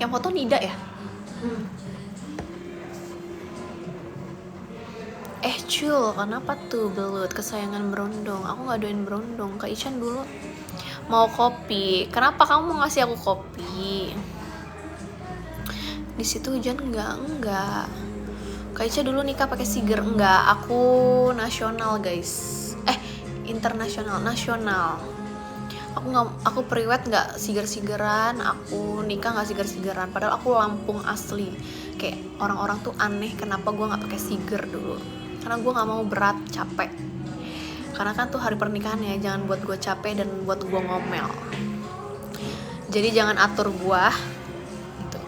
Yang foto Nida ya? Cul, kenapa tuh belut kesayangan berondong? Aku nggak doain berondong. Kak Ichan dulu mau kopi. Kenapa kamu mau ngasih aku kopi? Di situ hujan enggak. Kak Ica dulu nikah pakai siger enggak? Aku nasional guys. Internasional, nasional. Aku priwet nggak siger-sigeran. Aku nikah nggak siger-sigeran. Padahal aku Lampung asli. Kayak orang-orang tuh aneh kenapa gue nggak pakai siger dulu. Karena gue nggak mau berat, capek. Karena kan tuh hari pernikahan ya, jangan buat gue capek dan buat gue ngomel. Jadi jangan atur gue. Gitu.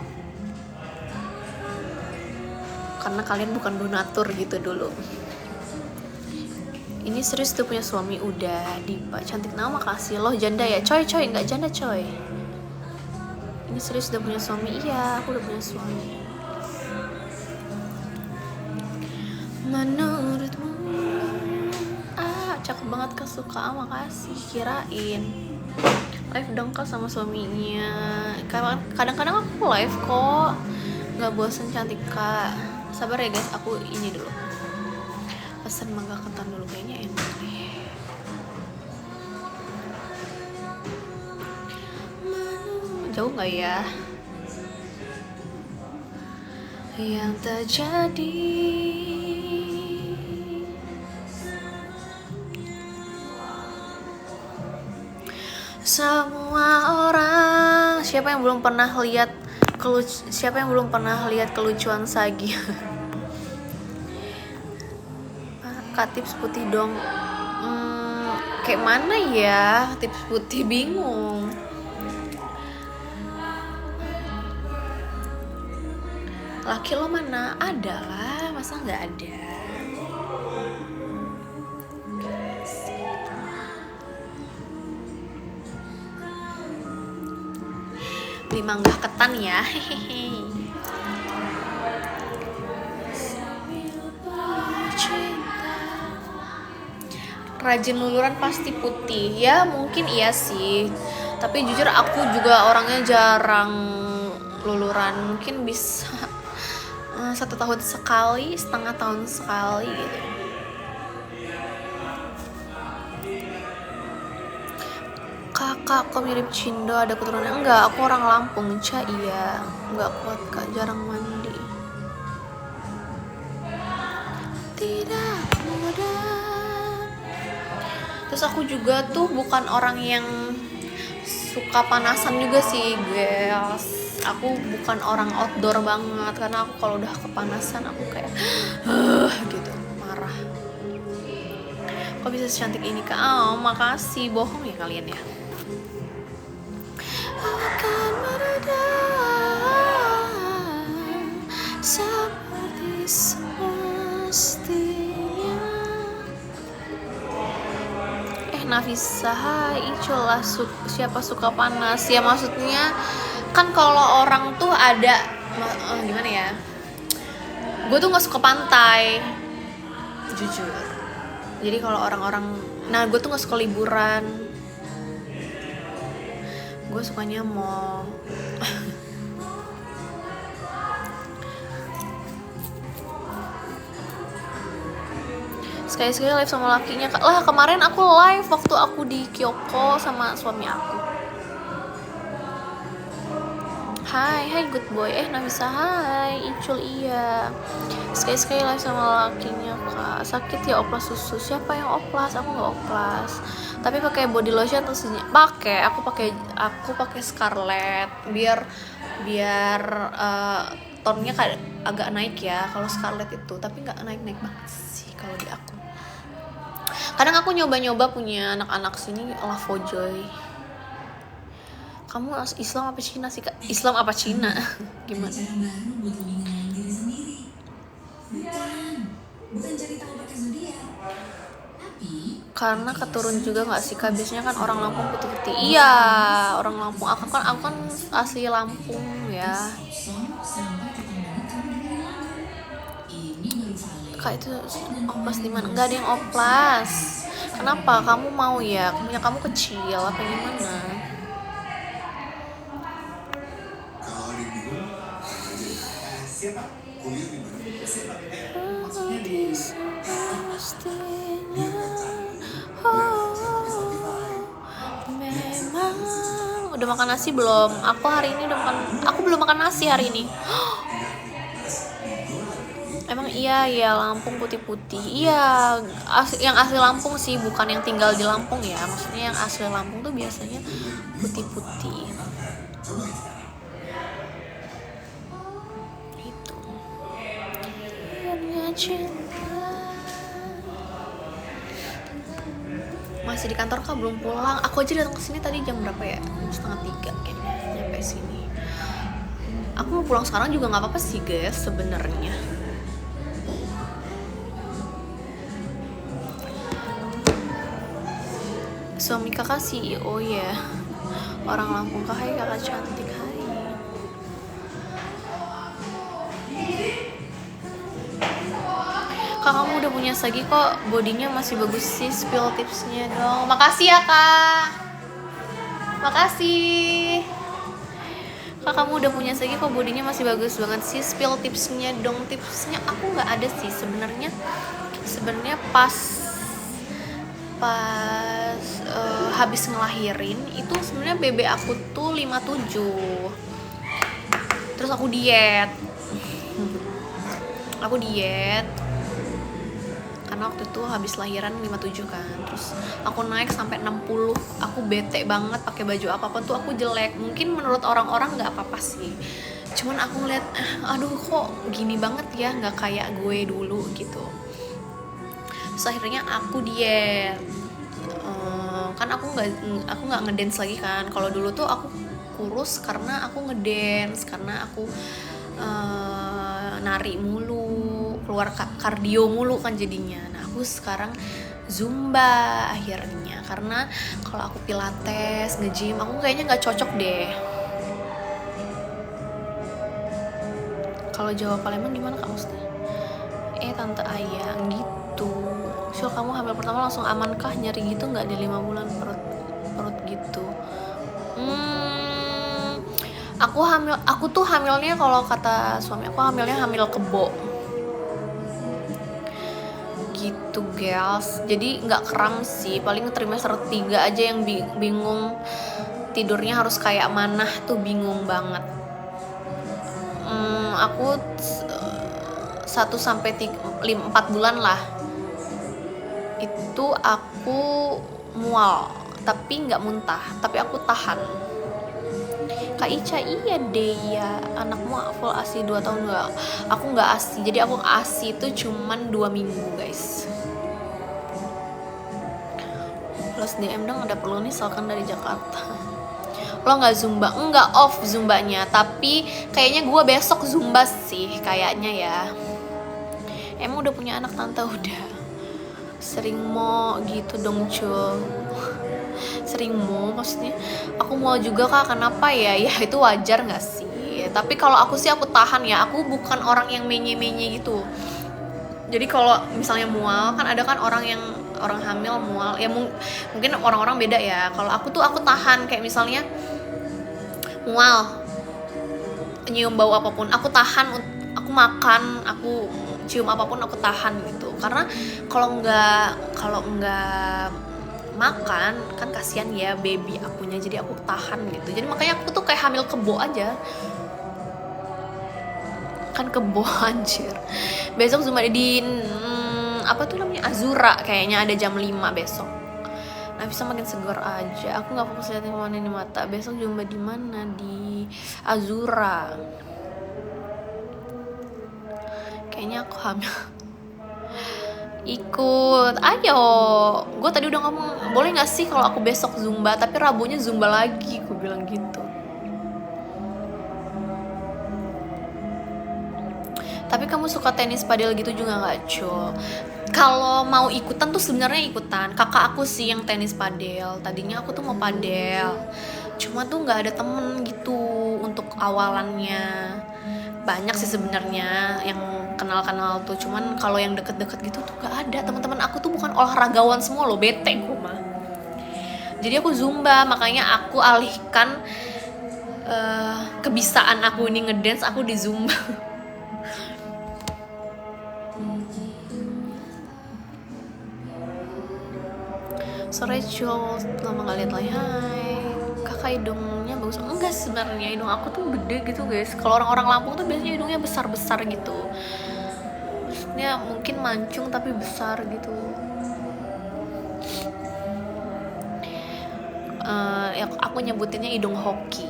Karena kalian bukan donatur gitu dulu. Ini serius tuh punya suami udah Dipa, cantik nama makasih loh. Janda ya coy nggak janda coy. Ini serius udah punya suami. Iya aku udah punya suami. Menurutmu cakep banget Kak, suka makasih. Kirain live dong Kak sama suaminya. Kadang-kadang aku live kok, nggak bosen cantik Kak. Sabar ya guys, aku ini dulu pesen mangga ketan dulu, kayaknya enak deh. Jauh nggak ya yang terjadi? Semua orang, siapa yang belum pernah lihat kelucuan Sagi? Kak tips putih dong. Kayak mana ya tips putih, bingung. Laki lo mana? Ada lah, masa nggak ada? Beli mangga ketan ya. Hehehe. Rajin luluran pasti putih ya, mungkin iya sih, tapi jujur aku juga orangnya jarang luluran, mungkin bisa 1 tahun sekali, setengah tahun sekali gitu. Kakak kok mirip Cindo, ada keturunan? Enggak, aku orang Lampung. Iya enggak kuat Kak, jarang mandi. Tidak mudah. Terus aku juga tuh bukan orang yang suka panasan juga sih guys. Aku bukan orang outdoor banget, karena aku kalau udah kepanasan aku kayak gitu, marah. Kok bisa secantik ini Kak? Oh makasih, bohong ya kalian ya. Akan meredam seperti semestinya. Nafisa, hai Icola, siapa suka panas? Ya maksudnya kan kalau orang tuh ada gimana ya? Gue tuh nggak suka pantai, jujur. Jadi kalau orang-orang, gue tuh nggak suka liburan. Gue sukanya mall. Sekali-sekali live sama lakinya Kak. Lah kemarin aku live waktu aku di Kyoko sama suami aku. Hai good boy. Nafisa, hai Icul, iya. Sekali-sekali live sama lakinya Kak. Sakit ya oplas susu? Siapa yang oplas? Aku nggak oplas. Tapi pakai body lotion terus aku pakai Scarlett biar tonnya agak naik ya kalau Scarlett itu, tapi nggak naik banget sih kalau di aku. Kadang aku nyoba punya anak-anak sini Lavojoy. Kamu Islam apa Cina sih Kak? Islam apa Cina? Gimana? Karena keturun juga nggak sih Kak? Biasanya kan orang Lampung putih-putih. Iya, orang Lampung. Aku kan asli Lampung ya. Kak itu oplas di mana? Nggak ada yang oplas. Kenapa? Kamu mau ya? Punya kamu kecil apa gimana? Mati semestinya. Oh, memang udah makan nasi belum? Aku hari ini udah makan. Aku belum makan nasi hari ini. Emang iya ya, Lampung putih-putih. Iya, yang asli Lampung sih, bukan yang tinggal di Lampung ya. Maksudnya yang asli Lampung tuh biasanya putih-putih. Itu. Masih di kantor kah? Belum pulang. Aku aja datang ke sini tadi jam berapa ya? 2:30 kayaknya nyampe sini. Aku mau pulang sekarang juga nggak apa-apa sih guys sebenarnya. Suami kakak CEO ya, orang Lampung kah? Hai kakak cantik, hai. Kak, kamu udah punya Sagi kok, bodinya masih bagus sih, spill tipsnya dong. Makasih ya kak, makasih. Kak, kamu udah punya Sagi kok, bodinya masih bagus banget sih, spill tipsnya dong. Tipsnya aku nggak ada sih sebenarnya pas habis ngelahirin itu sebenarnya BB aku tuh 57. Terus aku diet karena waktu itu habis lahiran 57 kan. Terus aku naik sampai 60. Aku bete banget pakai baju apapun tuh aku jelek. Mungkin menurut orang-orang nggak apa-apa sih, cuman aku ngeliat aduh kok gini banget ya, nggak kayak gue dulu gitu. Terus akhirnya aku diet. Kan aku nggak ngedance lagi kan. Kalau dulu tuh aku kurus karena aku ngedance, karena aku nari mulu, keluar kardio mulu kan jadinya. Nah aku sekarang zumba akhirnya, karena kalau aku pilates, nge-gym aku kayaknya nggak cocok deh. Kalau Jawa Palembang gimana kak maksudnya? Tante Ayang gitu. Syul, kamu hamil pertama langsung aman kah? Nyeri gitu nggak di 5 bulan perut gitu? Aku tuh hamilnya, kalau kata suami aku hamilnya hamil kebo gitu guys. Jadi nggak kram sih, paling trimester 3 aja yang bingung tidurnya harus kayak mana tuh, bingung banget. Aku 1-4 bulan lah itu aku mual, tapi nggak muntah, tapi aku tahan. Kak Ica, iya deh ya, anakmu full ASI 2 tahun nggak? Aku nggak ASI, jadi aku ASI itu cuman 2 minggu guys. Plus DM dong, ada perlu nih misalkan dari Jakarta. Lo nggak zumba? Nggak off zumbanya, tapi kayaknya gue besok zumba sih kayaknya ya. Emang udah punya anak tante? Udah. Sering mau gitu dong cul. Sering mau maksudnya aku mau juga kak, kenapa ya itu wajar nggak sih? Tapi kalau aku sih aku tahan ya, aku bukan orang yang menye gitu. Jadi kalau misalnya mual, kan ada kan orang hamil mual ya, mungkin orang-orang beda ya. Kalau aku tuh aku tahan, kayak misalnya mual, nyium bau apapun aku tahan, aku makan, aku cium apapun aku tahan gitu. Karena kalau nggak makan kan kasihan ya baby akunya, jadi aku tahan gitu. Jadi makanya aku tuh kayak hamil kebo aja kan, kebo anjir. Besok zumba di apa tuh namanya, Azura kayaknya, ada jam 5 besok. Nah bisa makin segar aja. Aku nggak fokus liatin kemana nih mata. Besok zumba di mana? Di Azura kayaknya. Aku hamil. Ikut, ayo. Gue tadi udah ngomong, boleh nggak sih kalau aku besok zumba, tapi Rabunya zumba lagi, gue bilang gitu. Tapi kamu suka tenis padel gitu juga nggak cul? Kalau mau ikutan tuh sebenarnya ikutan. Kakak aku sih yang tenis padel. Tadinya aku tuh mau padel, cuma tuh nggak ada temen gitu untuk awalannya. Banyak sih sebenarnya yang kenal tuh, cuman kalau yang deket-deket gitu tuh gak ada. Teman-teman aku tuh bukan olahragawan semua loh, bete gue mah. Jadi aku zumba, makanya aku alihkan kebisaan aku ini ngedance aku di zumba. Sore Cul, lama gak lihat lagi. Hai. Kakak hidungnya bagus. Enggak, sebenarnya hidung aku tuh gede gitu guys. Kalau orang-orang Lampung tuh biasanya hidungnya besar-besar gitu. Maksudnya mungkin mancung tapi besar gitu. Ya aku nyebutinnya hidung hoki.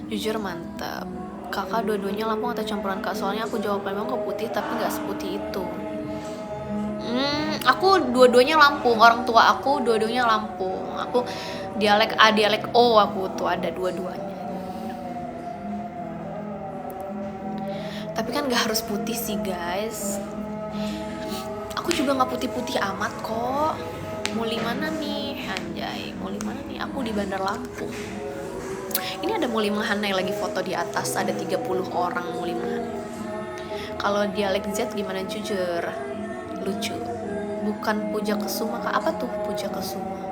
Jujur mantap. Kakak dua-duanya Lampung atau campuran kak? Soalnya aku jawab memang kok putih tapi nggak seputih itu. Aku dua-duanya Lampung. Orang tua aku dua-duanya Lampung. Aku dialek A, dialek O aku tuh ada dua-duanya. Tapi kan nggak harus putih sih guys. Aku juga nggak putih-putih amat kok. Muli mana nih? Anjay, muli mana nih? Aku di Bandar Lampung. Ini ada Muli Mahanai lagi foto di atas, ada 30 orang Muli Mahanai. Kalau dialek Z gimana? Jujur lucu. Bukan Puja Kesuma kak? Apa tuh Puja Kesuma?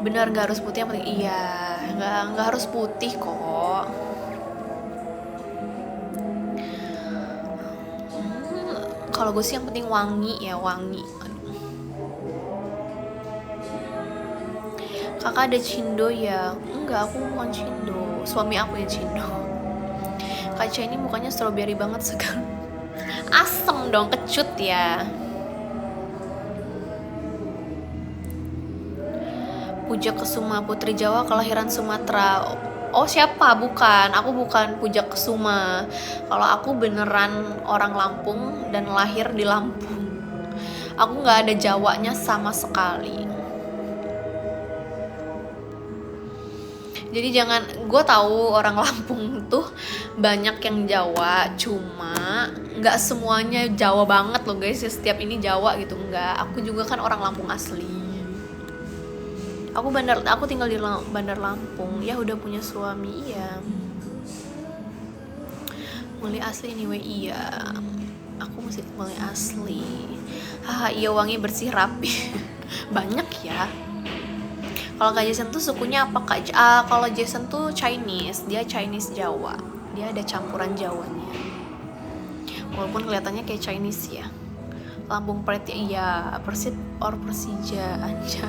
Benar nggak harus putih yang penting? Iya, nggak harus putih kok. Kalau gue sih yang penting wangi ya, wangi. Kakak ada cindo ya? Enggak, aku bukan cindo. Suami aku yang cindo. Kaca ini mukanya strawberry banget sekarang. Asem dong, kecut ya. Puja Kesuma, putri Jawa kelahiran Sumatera. Oh siapa? Bukan, aku bukan Puja Kesuma. Kalau aku beneran orang Lampung dan lahir di Lampung. Aku nggak ada Jawanya sama sekali. Jadi jangan, gue tahu orang Lampung tuh banyak yang Jawa, cuma nggak semuanya Jawa banget loh guys. Setiap ini Jawa gitu, nggak. Aku juga kan orang Lampung asli. Aku tinggal di Bandar Lampung. Ya udah punya suami, iya. Mulai asli anyway, iya. Aku masih mulai asli. Haha, iya wangi bersih rapi. Banyak ya. Kalau Kak Jason tuh sukunya apa Kak? Kalau Jason tuh Chinese, dia Chinese Jawa. Dia ada campuran Jawanya. Walaupun kelihatannya kayak Chinese ya. Lampung Pride iya, Persib or Persija aja.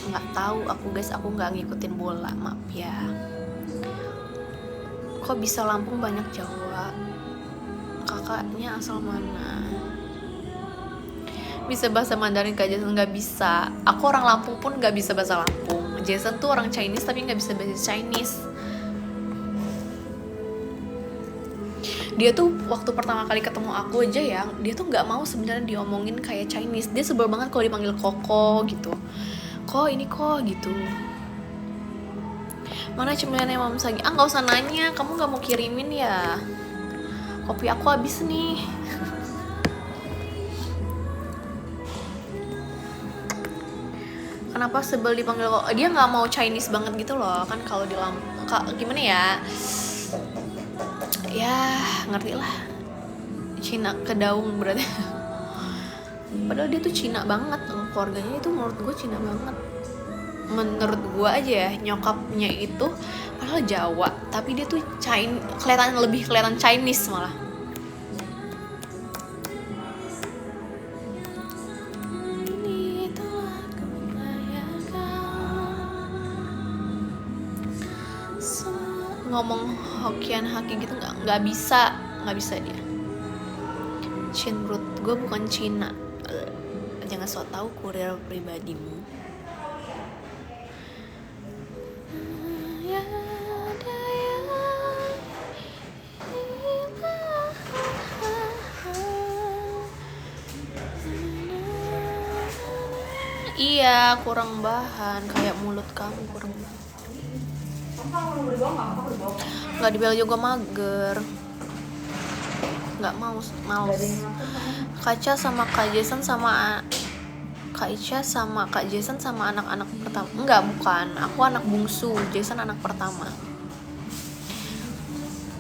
Nggak tahu aku guys, aku nggak ngikutin bola, maaf ya. Kok bisa Lampung banyak Jawa? Kakaknya asal mana? Bisa bahasa Mandarin Kak Jason? Nggak bisa. Aku orang Lampung pun nggak bisa bahasa Lampung. Jason tuh orang Chinese tapi nggak bisa bahasa Chinese. Dia tuh waktu pertama kali ketemu aku aja ya, dia tuh nggak mau sebenarnya diomongin kayak Chinese. Dia sebel banget kalau dipanggil Koko gitu. Kok ini kok gitu. Mana cemilannya Mam Sagi? Nggak usah nanya, kamu nggak mau kirimin ya? Kopi aku habis nih. Kenapa sebel dipanggil kok? Dia nggak mau Chinese banget gitu loh kan, kalau di gimana ya? Ya ngerti lah. Cina kedaung berarti. Padahal dia tuh Cina banget, keluarganya itu menurut gue Cina banget. Menurut gue aja ya, nyokapnya itu padahal Jawa, tapi dia tuh lebih kelihatan Chinese malah. Ngomong Hokkien Haki gitu nggak bisa dia. Chin Brut, gue bukan Cina. Jangan so tau kurir pribadimu. Iya, kurang bahan, kayak mulut kamu kurang bahan. Nggak dibel juga mager. Nggak mau, males. Kaca sama Kak Jason sama Kak Ica sama Kak Jason sama anak-anak pertama. Enggak, bukan. Aku anak bungsu, Jason anak pertama.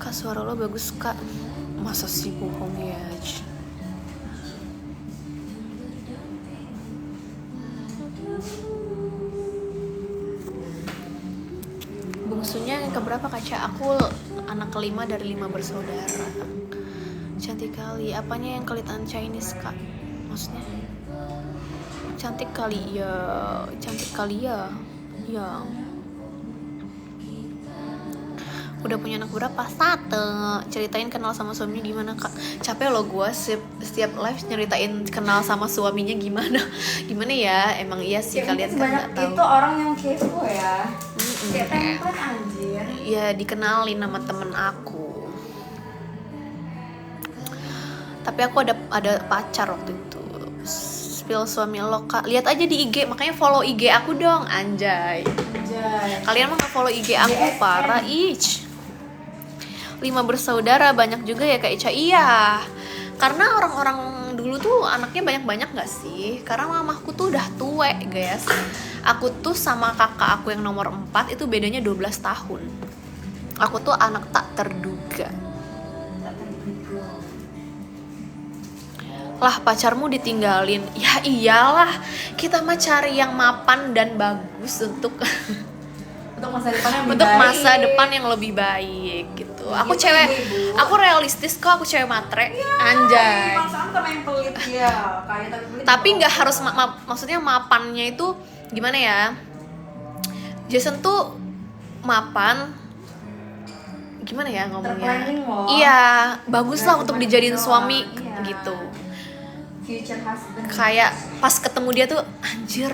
Kak, suara lo bagus Kak. Masa sih bohong ya? Bungsunya yang keberapa Kaca? Aku anak kelima dari 5 bersaudara. Cantik kali. Apanya yang kelihatan Chinese kak? Maksudnya cantik kali ya. Cantik kali ya. Ya. Udah punya anak berapa? 1. Ceritain kenal sama suaminya gimana kak? Capek loh gue setiap live nyeritain kenal sama suaminya gimana. Gimana ya? Emang iya sih ya, kalian kan nggak tahu. Itu orang yang kepo ya. Kayak template anjir. Ya dikenalin sama temen aku. Tapi aku ada pacar waktu itu. Spill suami lo kak. Lihat aja di IG, makanya follow IG aku dong, anjay. Kalian mah nggak follow IG aku, parah. 5 bersaudara, banyak juga ya Kak Ica. Iya, karena orang-orang dulu tuh anaknya banyak-banyak gak sih? Karena mamahku tuh udah tuwek guys. Aku tuh sama kakak aku yang nomor 4 itu bedanya 12 tahun. Aku tuh anak tak terduga. Lah pacarmu ditinggalin. Ya iyalah, kita mah cari yang mapan dan bagus untuk masa depan yang lebih baik gitu. Aku cewek, aku realistis kok, aku cewek matre. Anjay. Tapi nggak harus maksudnya mapannya itu gimana ya? Jason tuh mapan gimana ya ngomongnya? Iya, bagus lah untuk dijadiin suami gitu. Kayak pas ketemu dia tuh anjir,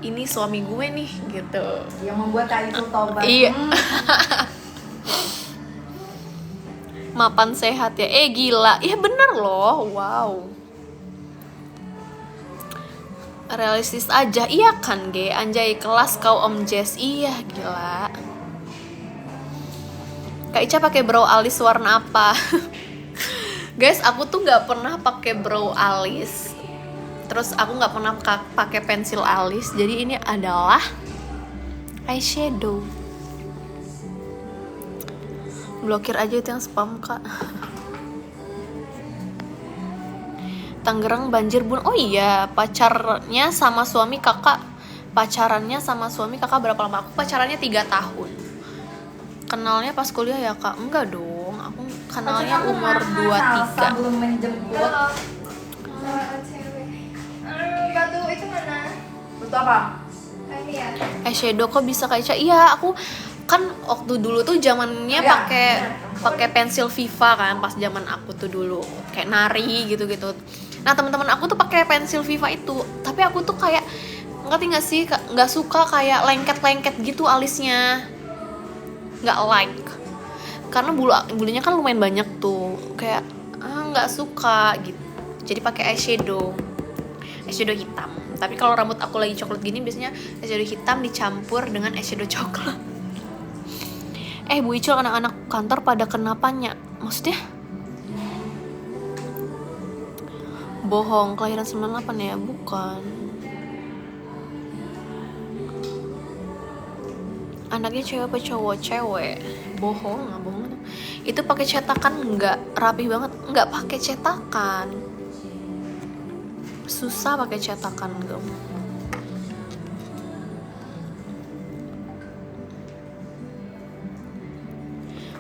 ini suami gue nih gitu. Yang membuat Kak itu tobat. Iya. Mapan sehat ya. Gila. Iya bener loh. Wow. Realistis aja. Iya kan Ge. Anjay kelas kau Om Jess. Iya gila. Kak Ica pakai brow alis warna apa? Guys, aku tuh nggak pernah pakai brow alis. Terus aku nggak pernah pakai pensil alis. Jadi ini adalah eyeshadow. Blokir aja itu yang spam kak. Tangerang banjir bun. Oh iya, pacarnya sama suami kakak. Pacarannya sama suami kakak berapa lama? Aku pacarannya 3 tahun. Kenalnya pas kuliah ya kak? Enggak dong. Aku kenalnya umur 23. Belum menjemput. Batu itu mana? Batu apa? Ini ya. Eyeshadow kok bisa Kak Ica? Iya, aku kan waktu dulu tuh zamannya pakai pensil Viva kan, pas zaman aku tuh dulu kayak nari gitu-gitu. Nah teman-teman aku tuh pakai pensil Viva itu, tapi aku tuh kayak ngerti nggak sih, nggak suka kayak lengket-lengket gitu alisnya, nggak like, karena bulunya kan lumayan banyak tuh, kayak nggak suka gitu. Jadi pakai eyeshadow hitam. Tapi kalau rambut aku lagi coklat gini biasanya eyeshadow hitam dicampur dengan eyeshadow coklat. Bu Icul, anak-anak kantor pada kenapanya? Maksudnya? Bohong, kelahiran 98 ya? Bukan. Anaknya cewek apa cowok? Cewek. Bohong, nggak bohong. Itu pakai cetakan nggak? Rapi banget. Nggak pakai cetakan. Susah pakai cetakan gak?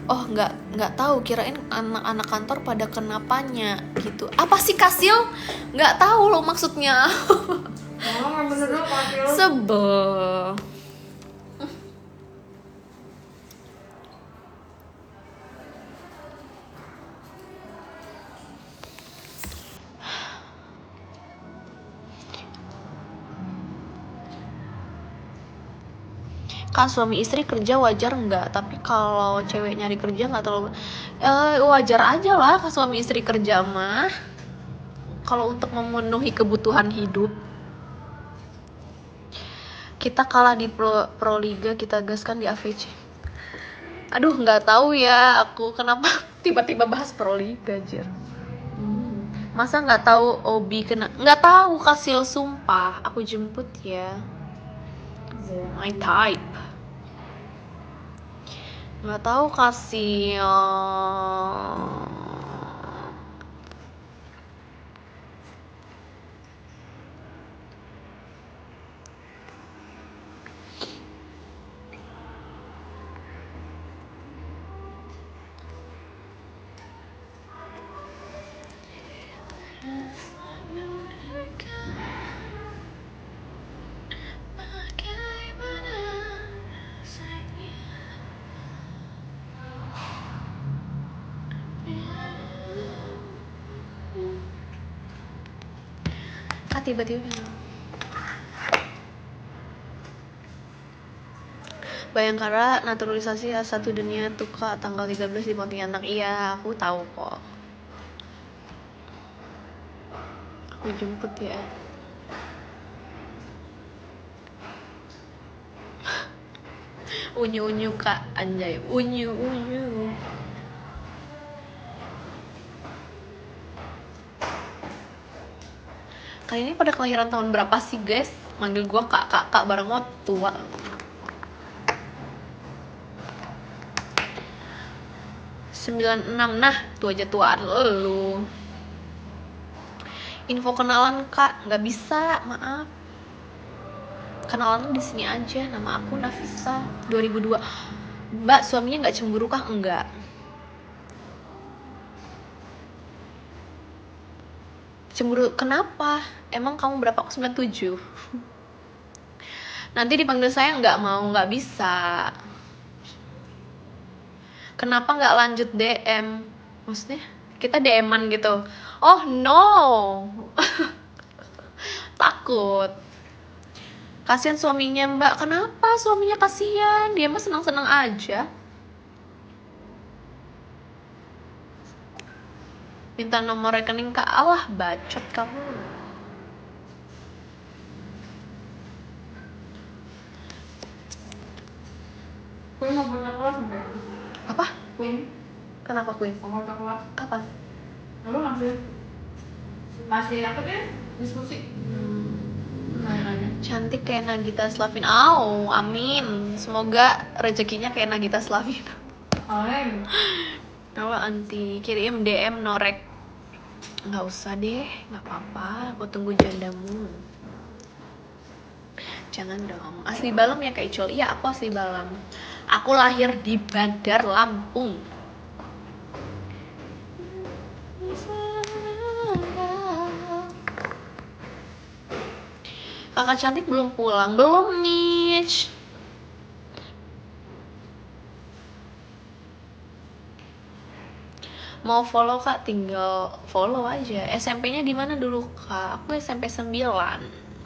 Oh nggak tahu, kirain anak-anak kantor pada kenapanya gitu. Apa sih Kasil? Nggak tahu lo maksudnya. Sebel. Kan suami istri kerja wajar nggak? Tapi kalau cewek nyari kerja nggak terlalu wajar aja lah kan suami istri kerja mah. Kalau untuk memenuhi kebutuhan hidup. Kita kalah di Pro Liga, kita gaskan di AVC. Aduh nggak tahu ya aku kenapa tiba-tiba bahas Pro Liga jir. Masa nggak tahu Obi kena? Nggak tahu Kasil, sumpah. Aku jemput ya. My type. Nggak tahu Kasil. tiba-tiba Bayangkara naturalisasi A1 dunia tuh Kak tanggal 13 di Pontianak. Iya, aku tahu kok. Aku jemput ya. Unyu-unyu Kak, anjay. Unyu-unyu. Kali ini pada kelahiran tahun berapa sih guys? Manggil gua kak bareng mau tua. 96, nah tuh aja tuaan lu. Info kenalan Kak, nggak bisa, maaf. Kenalan di sini aja, nama aku Nafisa 2002. Mbak, suaminya nggak cemburu kah? Enggak. Cemburu kenapa? Emang kamu berapa? Aku 97. Nanti dipanggil saya nggak bisa. Kenapa nggak lanjut DM? Maksudnya kita DM-an gitu. Oh no. Takut. Kasihan suaminya Mbak. Kenapa suaminya kasihan? Dia mah senang-senang aja. Minta nomor rekening Kak. Alah, bacot kamu. Queen mau punya kelas nggak? Apa? Queen Kenapa Queen? mau ke kelas? Kapan? Lalu masih apa deh diskusi? Nanya-nanya. Cantik kayak Nagita Slavina. Amin. Semoga rezekinya kayak Nagita Slavina. Amin. Kalau anti kirim DM norek. Nggak usah deh, nggak apa-apa. Aku tunggu jandamu. Jangan dong. Asli Balam ya Kak Icul? Iya, aku asli Balam. Aku lahir di Bandar Lampung. Kakak cantik belum pulang? Belum nih. Mau follow Kak, tinggal follow aja. SMP-nya di mana dulu Kak? Aku SMP 9.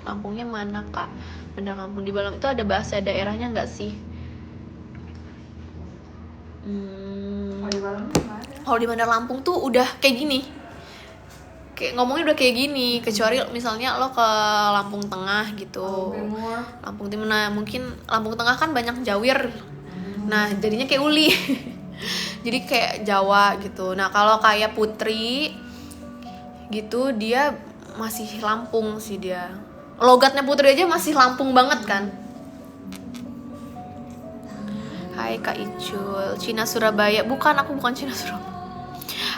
Lampungnya mana Kak? Bandar Lampung. Di Balam itu ada bahasa daerahnya nggak sih? Oh, di Balam gimana? Kalau di Bandar Lampung tuh udah kayak gini. Kayak ngomongnya udah kayak gini, kecuali misalnya lo ke Lampung Tengah gitu. Timur. Lampung Timur, nah mungkin Lampung Tengah kan banyak Jawir. Nah, jadinya kayak uli. Jadi kayak Jawa gitu. Nah, kalau kayak Putri gitu dia masih Lampung sih dia. Logatnya Putri aja masih Lampung banget kan. Hai Kak Icul, Cina Surabaya. Bukan, aku bukan Cina Surabaya.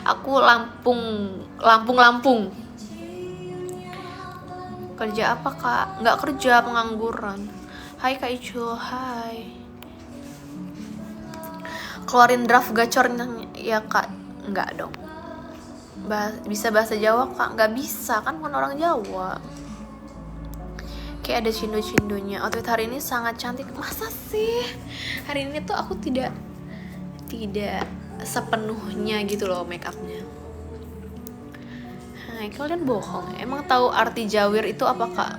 Aku Lampung. Kerja apa Kak? Nggak kerja, pengangguran. Hai Kak Icul, hai. Keluarin draft gacor ya Kak? Nggak dong. Bisa bahasa Jawa Kak? Nggak bisa, kan bukan orang Jawa. Kayak ada cindo-cindonya. Outfit hari ini sangat cantik. Masa sih? Hari ini tuh aku tidak sepenuhnya gitu loh make upnya. Hai, kalian bohong. Emang tahu arti Jawir itu apa Kak?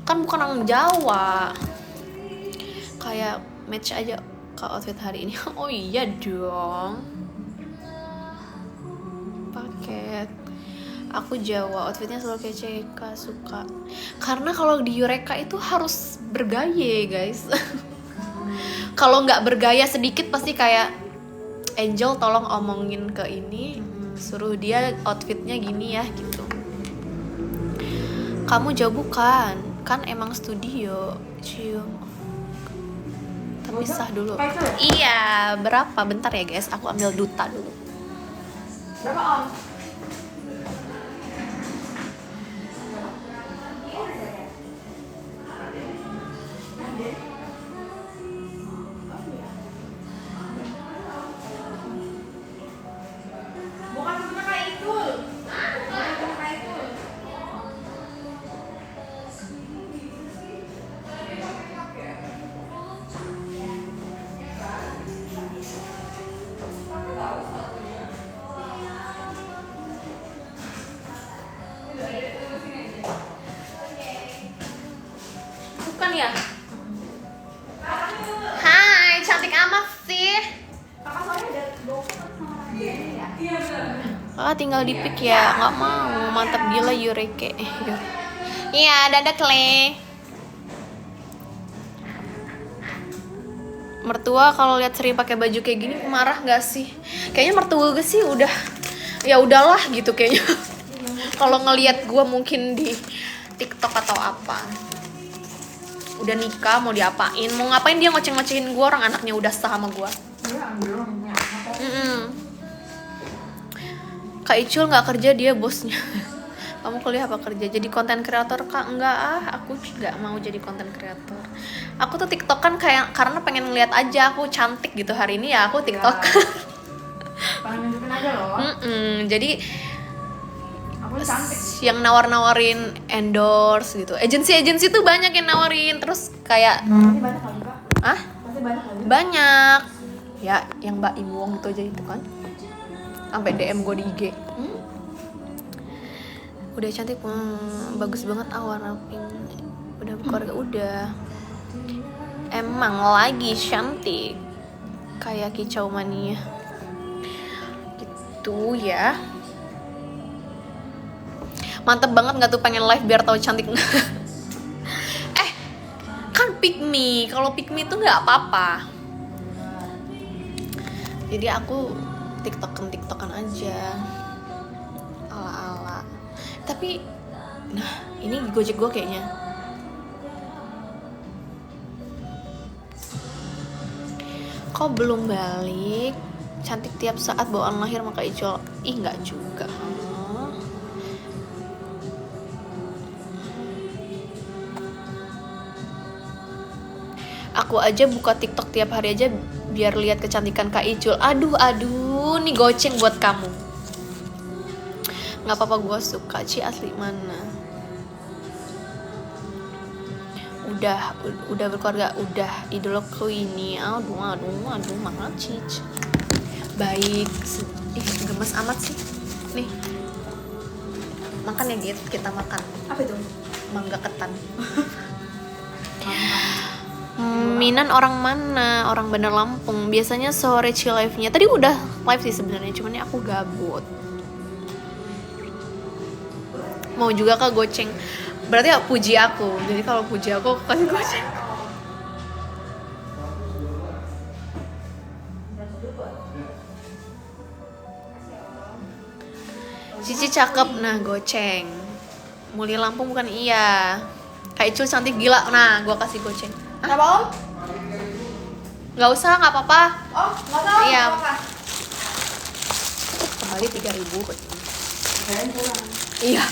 Kan bukan orang Jawa. Kayak match aja ke outfit hari ini. Oh iya dong. Paket. Aku Jawa, outfitnya selalu kece, Kak suka. Karena kalau di Eureka itu harus bergaya, guys. Kalau nggak bergaya sedikit pasti kayak Angel tolong omongin ke ini, suruh dia outfitnya gini ya gitu. Kamu jauh bukan? Kan emang studio. Cium. Tapi sah dulu. Iya, berapa? Bentar ya guys, aku ambil duta dulu. Berapa om? Bukan punya Kak Ikul. Bukan punya Kak Ikul. cantik amat sih. Kakak soalnya ada GoFood sama Radian ya. Kakak tinggal di pick ya, nggak mau. Mantap gila Yureke. Iya, dadah Kle. Mertua kalau lihat Sri pakai baju kayak gini marah nggak sih? Kayaknya mertua gue sih udah ya udahlah gitu kayaknya. Kalau ngelihat gue mungkin di TikTok atau apa. Udah nikah mau diapain? Mau ngapain dia ngoceh-ngocehin gue, orang anaknya udah sah sama gue. Belum punya anak. Kak Icul nggak kerja, dia bosnya. Kamu kuliah apa kerja? Jadi konten kreator Kak? Enggak aku nggak mau jadi konten kreator. Aku tuh TikTok kan kayak karena pengen ngeliat aja aku cantik gitu hari ini ya aku TikTok. Pengen nunjukin aja loh. Jadi Aku cantik. yang nawar-nawarin endorse gitu. Agensi tuh banyak yang nawarin, terus kayak Masih banyak kali Kak. ah Masih banyak kali. banyak ya yang Mbak Iwong itu aja itu kan sampai DM gue di IG. Udah cantik, bagus banget warna pink. Udah berkeluarga, udah. Emang lagi cantik kayak kicau mania gitu ya. Mantep banget nggak tuh pengen live biar tahu cantik. Kan pick me, kalau pick me tuh nggak apa-apa. Jadi aku tiktokan aja ala-ala. Tapi nah ini Gojek gue kayaknya. Kok belum balik? Cantik tiap saat bawaan lahir maka Icul. Ih nggak juga. Aku aja buka TikTok tiap hari aja biar lihat kecantikan Kak Icul. Aduh, nih goceng buat kamu. Nggak apa-apa, gue suka. Ci asli mana? Udah berkeluarga, udah idolaku ini. Aduh, mana Cic? Baik, gemes amat sih. Nih, makan ya Git, kita makan. Apa itu? Mangga ketan. Minan orang mana? Orang Bandar Lampung. Biasanya sore chill live-nya. Tadi udah live sih sebenarnya, cuman aku gabut. Mau juga Kak goceng. Berarti ya puji aku. Jadi kalau puji aku kasih goceng. Cici cakep, nah goceng. Muli Lampung bukan iya. Kak Icul cantik gila, nah gua kasih goceng. Kenapa Om? Nggak usah, nggak apa-apa. Oh, nggak tahu. Iya. Apa? Kembali 3.000 kok. Kayaknya kurang. Iya.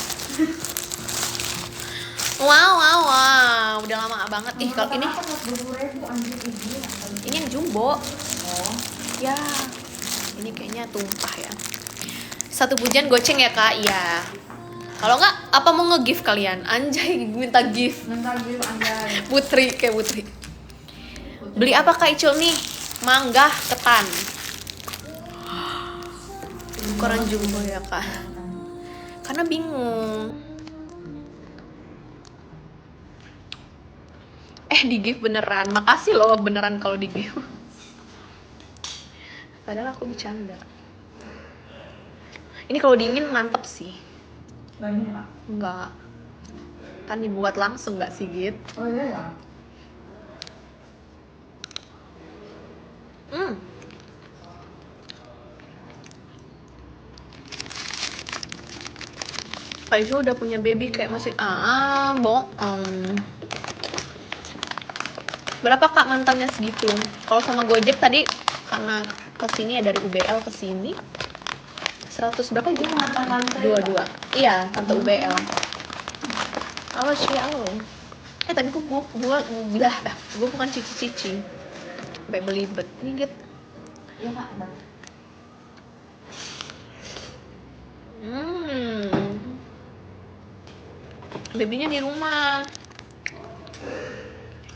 Wow, udah lama banget. Ih, kalau ini 20.000 anjir ini. ini yang jumbo. Oh. Ya, ini kayaknya tumpah ya. Satu pujian goceng ya Kak, iya. Kalau nggak, apa mau nge-gift kalian? Anjay, minta gift. Bentar dulu anjay. Putri, kayak Putri. Beli apa Kak Icul nih? Mangga, ketan. Ukuran jumbo ya Kak. Karena bingung. Di gift beneran. Makasih loh beneran kalau di gift. Padahal aku bercanda. Ini kalau dingin mantep sih. Banyak Pak. Enggak. Kan dibuat langsung nggak sih Git? Oh iya ya. Pak Isu udah punya baby kayak masih bohong. Berapa Kak mantannya segitu? Kalau sama Gojek tadi karena kesini ya dari UBL kesini 100 berapa gitu? Mantan-mantan 22. Iya, tante UBL. Halo Ci, halo. Tadi gue bukan cici-cici. Sampai belibet. Ini Git. Iya Kak. Babynya di rumah.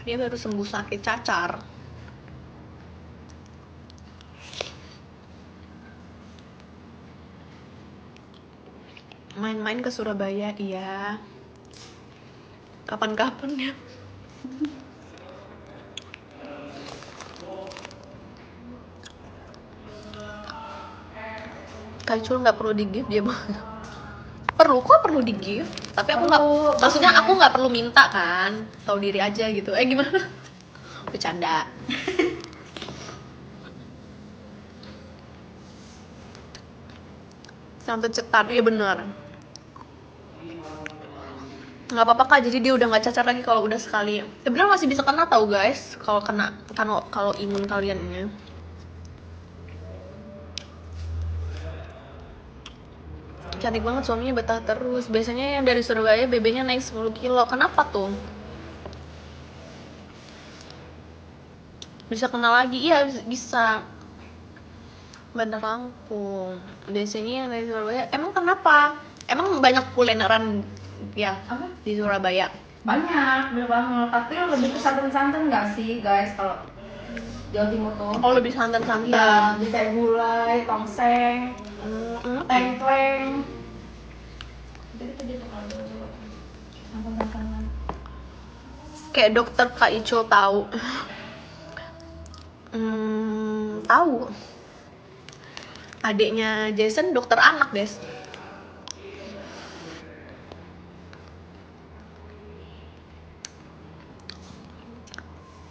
Dia baru sembuh sakit cacar. Main-main ke Surabaya, iya. Kapan-kapan ya. Kaicul nggak perlu di gift dia banget. Perlu di gift, tapi aku nggak, maksudnya aku nggak perlu minta kan, tahu diri aja gitu. Gimana? Bercanda. Sampai cetar, iya bener. Nggak apa-apa kak, jadi dia udah nggak cacar lagi kalau udah sekali. Sebenarnya masih bisa kena tahu guys, kalau kena kalau imun kalian ini. Cantik banget, suaminya betah terus. Biasanya yang dari Surabaya BB-nya naik 10 kilo. Kenapa tuh? Bisa kenal lagi? Iya bisa. Bandar Lampung. Biasanya yang dari Surabaya. Emang kenapa? Emang banyak kulineran ya Apa? di Surabaya? Banyak, bener banget. Tapi lebih ke santan-santan nggak sih guys kalau Jawa Timur tuh? Oh lebih santan-santan. Iya, bisa kayak gulai, tongseng, tengkleng. Itu dia tuh kalau coba santan-santan. Kayak dokter Kak Icul tahu. Tahu. Adiknya Jason dokter anak, Des.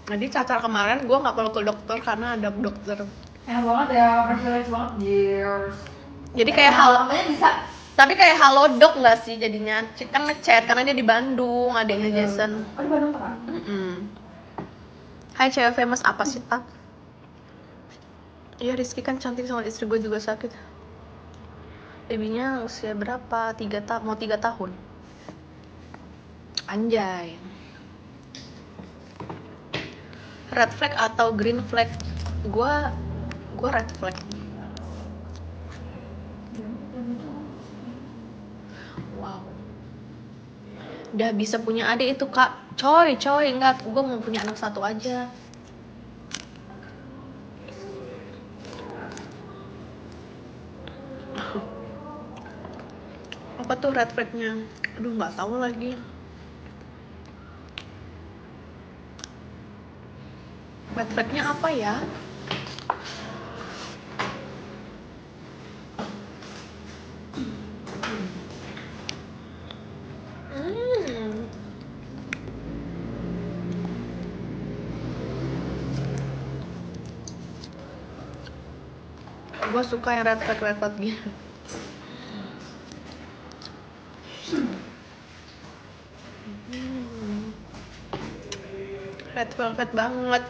Jadi cacar kemarin gue nggak perlu ke dokter karena ada dokter. Enak banget ya, privilege banget, years. Jadi kayak namanya bisa. Tapi kayak halodoc nggak sih jadinya? Kan ngechat karena dia di Bandung, adiknya Jason. Oh di Bandung kan? Hai cewek famous apa sih tak? Iya Rizky kan cantik, sama istri gue juga sakit. Babynya usia berapa? 3 mau 3 tahun. Anjay. Red flag atau green flag? Gua red flag. Wow. Udah bisa punya adik itu kak. Coy enggak, gue mau punya anak satu aja. Apa tuh red flagnya? Aduh nggak tahu lagi. Red flagnya apa ya? Gue suka yang red flag gitu. Red velvet banget.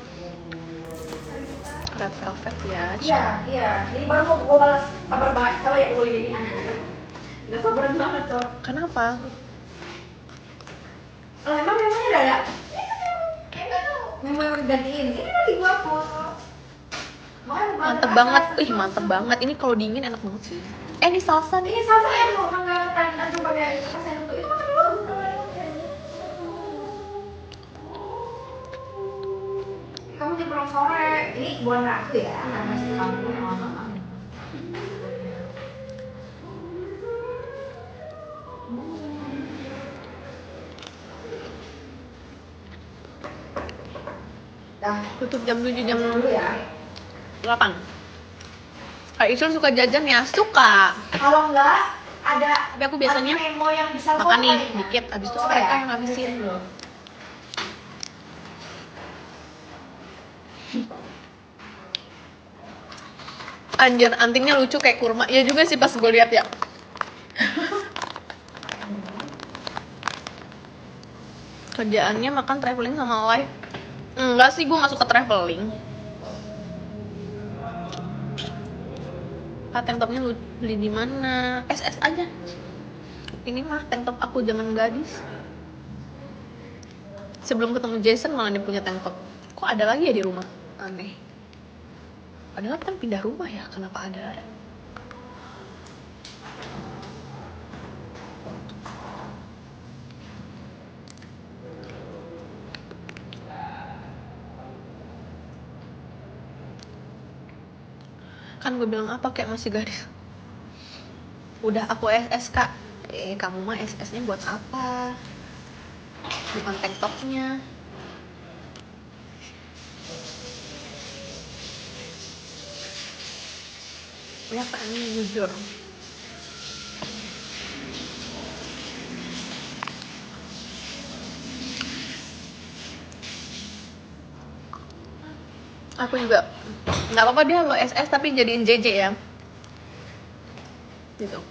Red velvet ya. Iya. Ini baru mau gue balas kabar baik kalau ya gue ini. Gak sabaran banget tuh. Kenapa? Emang memangnya udah ada? Memang udah gantiin. Ini lagi gue hapus. Mantep banget. Mantep banget. Ini kalau dingin enak banget sih. Ini salsa nih. Ini sama ya lu nggak antum pakai kesen untuk itu makan dulu. Kamu jam pulang sore. Ini bulan ratu ya. Masih kamu yang lama. Dah. Tutup jam 7 jam Dulu ya. 8. Kak Isul suka jajan ya? Suka. Kalau enggak ada. Tapi aku biasanya memo yang bisa makan nih dikit, abis itu mereka yang ngabisin. Anjir, antingnya lucu kayak kurma. Ya juga sih pas gue lihat ya. Kerjaannya makan, traveling, sama live. Enggak sih, gue gak suka traveling. Tank topnya lu beli di mana? SS aja. Ini mah tank top aku jangan gadis. Sebelum ketemu Jason malah dia punya tank top. Kok ada lagi ya di rumah? Aneh. Padahal kan pindah rumah ya, kenapa ada? Kan gue bilang apa kayak masih gadis. Udah aku SS kak. Kamu mah SS-nya buat apa? Bukan tank topnya. Ya kan, jujur. Aku juga nggak apa-apa dia lo SS tapi jadiin JJ ya. Gitu.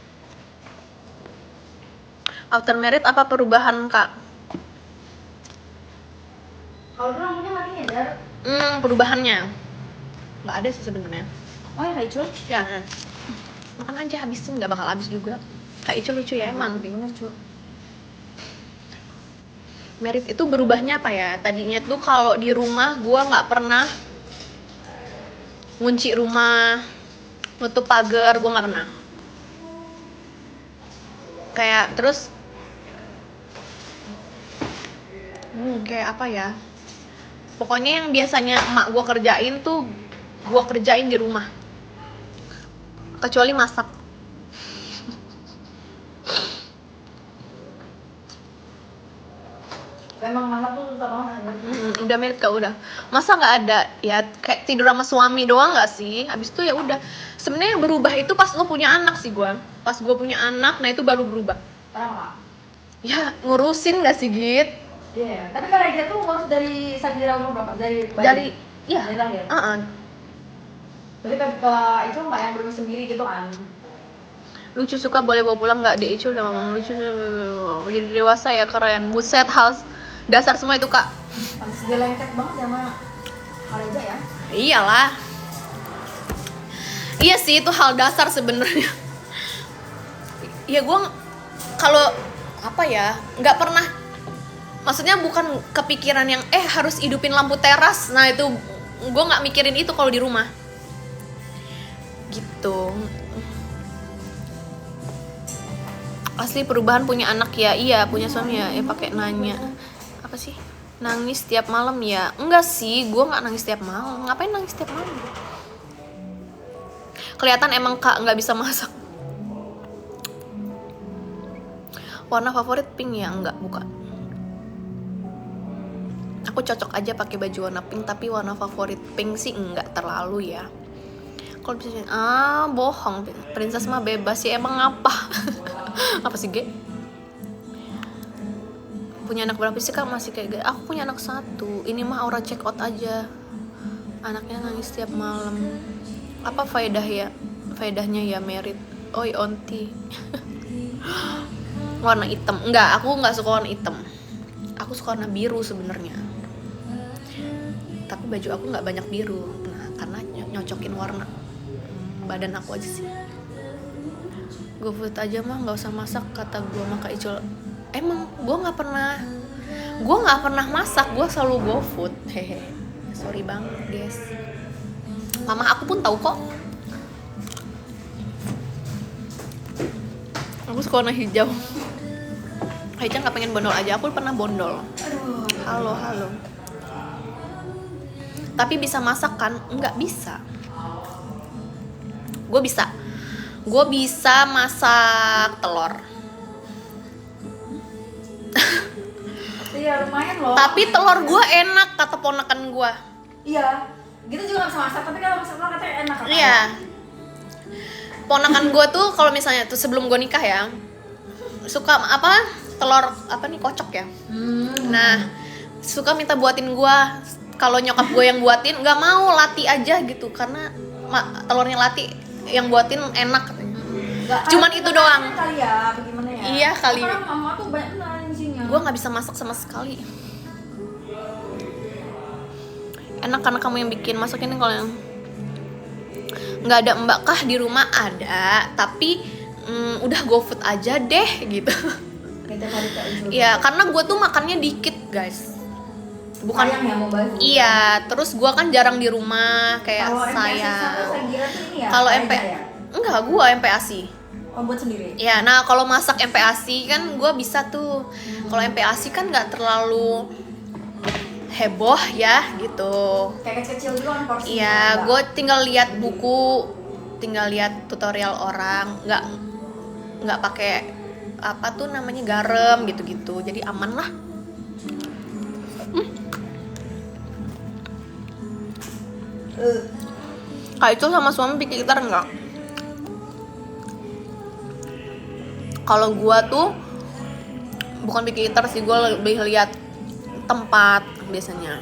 After married apa perubahan kak? Kalau dulu namanya lagi nyadar. Perubahannya nggak ada sih sebenarnya. Oh ya Kak Icul? Ya, makan aja habisin, nggak bakal habis juga. Kak Icul lucu ya emang. Bener Cul. Merit itu berubahnya apa ya? Tadinya tuh kalau di rumah gua nggak pernah ngunci rumah, nutup pagar, gua nggak pernah. Kayak terus kayak apa ya? Pokoknya yang biasanya emak gua kerjain tuh gua kerjain di rumah. Kecuali masak. Emang masak tuh susah banget. Udah merit kak udah. Masa nggak ada ya kayak tidur sama suami doang nggak sih? Habis itu ya udah. Sebenarnya yang berubah itu pas lo punya anak sih gua. Pas gua punya anak, nah itu baru berubah. Kenapa Kak? Ya ngurusin nggak sih Git? Iya. Tapi Kak Reza tuh ngurus dari Sakira umur berapa? Dari bayi? Dari ya. Dari lahir. Berarti Kak Icul nggak yang berbagi sendiri gitu kan? Lucu suka boleh bawa pulang nggak? Di Icul udah ngomong lucu jadi dewasa ya keren. Buset hal dasar semua itu kak. Pantes dia lengket banget sama Kak Reza ya? Iyalah. Iya sih itu hal dasar sebenarnya. Ya gue kalau apa ya nggak pernah. Maksudnya bukan kepikiran yang harus hidupin lampu teras. Nah itu gue nggak mikirin itu kalau di rumah. Gitu. Asli perubahan punya anak ya, iya punya suami ya, pakai nanya apa sih nangis tiap malam ya? Enggak sih, gue nggak nangis tiap malam. Ngapain nangis tiap malam? Kelihatan emang kak nggak bisa masak. Warna favorit pink ya? Enggak, bukan. Aku cocok aja pakai baju warna pink, tapi warna favorit pink sih enggak terlalu ya. Kalau bisa bohong, princess mah bebas sih, emang apa? Apa sih Ge? Punya anak berapa sih kak? Masih kayak Ge? Aku punya anak 1. Ini mah aura check out aja. Anaknya nangis tiap malam. Apa faedahnya ya merit? Oi onti. Warna hitam. Enggak, aku nggak suka warna hitam. Aku suka warna biru sebenarnya. Tapi baju aku nggak banyak biru. Nah, karena nyocokin warna badan aku aja sih. GoFood aja mah nggak usah masak kata gue sama Kak Icul. Emang gue nggak pernah masak, gue selalu GoFood. Hehe, sorry bang guys. Mama aku pun tahu kok. Aku suka warna hijau. Hijau nggak pengen bondol aja, aku pernah bondol. Halo. Tapi bisa masak kan? Nggak bisa. Gue bisa masak telur. Iya lumayan loh. Tapi telur gue enak kata ponakan gue. Iya. Gitu juga nggak bisa masak, tapi kalau masak telur katanya enak. Iya. Ponakan gue tuh kalau misalnya tuh sebelum gue nikah ya suka telur kocok ya. Nah suka minta buatin gue. Kalau nyokap gue yang buatin nggak mau, Lati aja gitu karena telurnya Lati yang buatin enak katanya. Cuman itu doang. Kali ya, bagaimana ya? Iya kali. Karena mama tuh banyak beneran isinya. Gue nggak bisa masak sama sekali. Enak karena kamu yang bikin. Masakin kalau yang nggak ada mbak kah di rumah ada, tapi udah GoFood aja deh gitu. Ya karena gue tuh makannya dikit guys. Bukan sayang ya mau baju. Iya, terus gue kan jarang di rumah kayak saya. Kalau enggak, gue MPASI. Oh, buat sendiri. Ya, nah kalau masak MPASI kan gue bisa tuh. Kalau MPASI kan nggak terlalu heboh ya gitu. Kayak kecil dulu kan porsinya. Iya, gue tinggal lihat buku, tinggal lihat tutorial orang, nggak pakai apa tuh namanya garam gitu-gitu. Jadi aman lah. Kak itu sama suami bikin gitar enggak? Kalau gua tuh bukan bikin inter sih, gua lebih lihat tempat biasanya.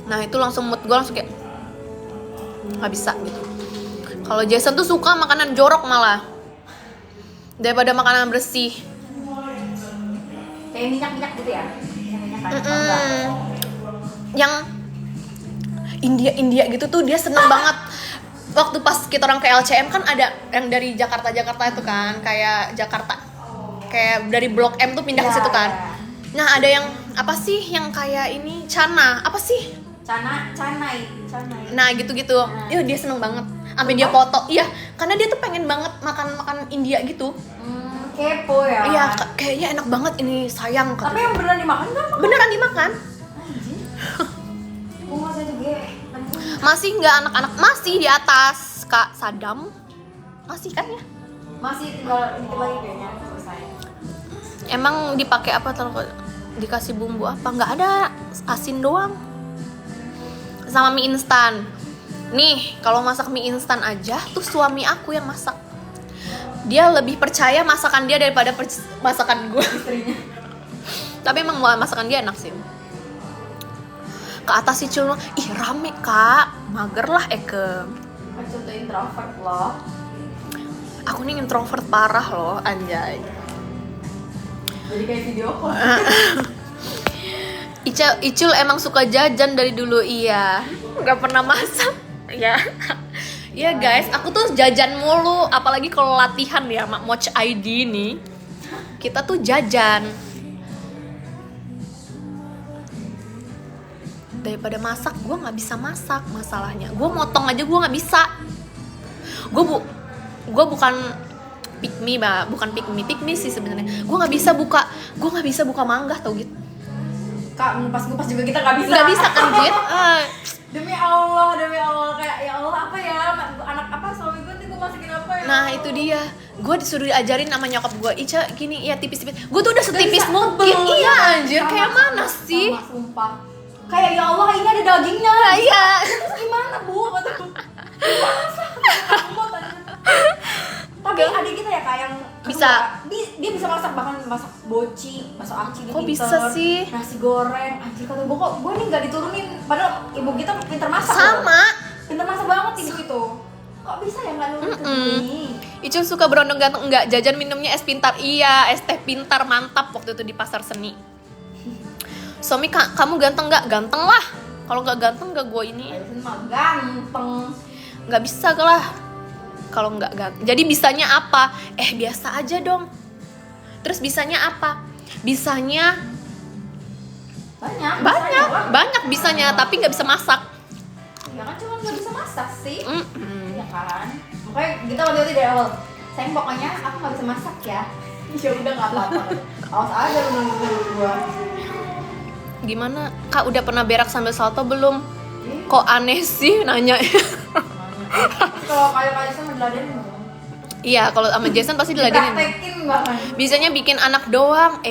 Nah itu langsung mood gua langsung kayak nggak bisa gitu. Kalau Jason tuh suka makanan jorok malah daripada makanan bersih. Kayak minyak-minyak gitu ya? Minyak enggak? Yang India gitu tuh dia seneng banget. Waktu pas kita orang ke LCM kan ada yang dari Jakarta itu kan, kayak Jakarta, kayak dari Blok M tuh pindah ke situ kan. Nah ada yang apa sih yang kayak ini Cana apa sih? Canai. Nah gitu-gitu. Iya dia seneng banget. Sampai dia foto. Iya, karena dia tuh pengen banget makan India gitu. Kepo ya. Iya, kayaknya enak banget ini sayang. Tapi yang beneran dimakan nggak? Beneran dimakan. Masa juga. Masih nggak anak-anak, masih di atas Kak Sadam. Masih kan ya? Masih tinggal dikit lagi kayaknya selesai. Emang dipakai apa kalau dikasih bumbu apa? Nggak ada, asin doang. Sama mie instan. Nih, kalau masak mie instan aja tuh suami aku yang masak. Dia lebih percaya masakan dia daripada masakan gue. Istrinya. Tapi emang masakan dia enak sih. Ke atas si Cul, ih rame kak, mager lah Eke. Kan contoh introvert loh. Aku nih introvert parah loh, anjay. Jadi kayak video call. Icul emang suka jajan dari dulu, iya. Gak pernah masak, ya. Iya guys, aku tuh jajan mulu, apalagi kalau latihan ya, Mak Moch ID nih. Kita tuh jajan. Daripada masak, gue nggak bisa masak masalahnya. Gue motong aja gue nggak bisa. Gue bukan pick me sih sebenarnya. Gue nggak bisa buka mangga tau gitu. Kak, ngupas juga kita nggak bisa. Nggak bisa kan Jit? Demi Allah kayak ya Allah apa ya anak apa suami gue nih gue masakin apa ya. Nah itu dia, gue disuruh diajarin sama nyokap gue, Ica gini ya tipis-tipis. Gue tuh udah setipis mungkin, iya anjir sama, kayak mana sih? Sama, sumpah. Kayak ya Allah ini ada dagingnya. Iya. Terus gimana bu? Kataku. Tapi adik kita ya kak yang Bisa. dia bisa masak, bahkan masak boci, masak aci gitu. Kok bisa sih? Nasi goreng, anjir kata gue kok gue nih nggak diturunin, padahal ibu kita pintar masak. Sama. Pintar masak banget ibu itu. Kok bisa ya nggak nurunin ke gini? Icul suka berondong ganteng enggak, jajan minumnya es pintar, iya es teh pintar mantap waktu itu di pasar seni. Suami kamu ganteng nggak? Ganteng lah. Kalau nggak ganteng nggak gue ini. Mah ganteng. Nggak bisa lah. Kalau nggak ganteng. Jadi bisanya apa? Biasa aja dong. Terus bisanya apa? Bisanya banyak bisanya, tapi nggak bisa masak. Ya kan cuma nggak bisa masak sih. Ya kan. Makanya kita waktu itu dari awal. Sayang pokoknya aku nggak bisa masak ya. Ya udah nggak apa-apa. Awas aja lu nunggu gua. Gimana? Kak udah pernah berak sambil salto belum? Kok aneh sih nanya. Kalau kayak sama diladenin dong. Iya, kalau sama Jason pasti diladenin. Praktekin bahkan. Bisanya bikin anak doang.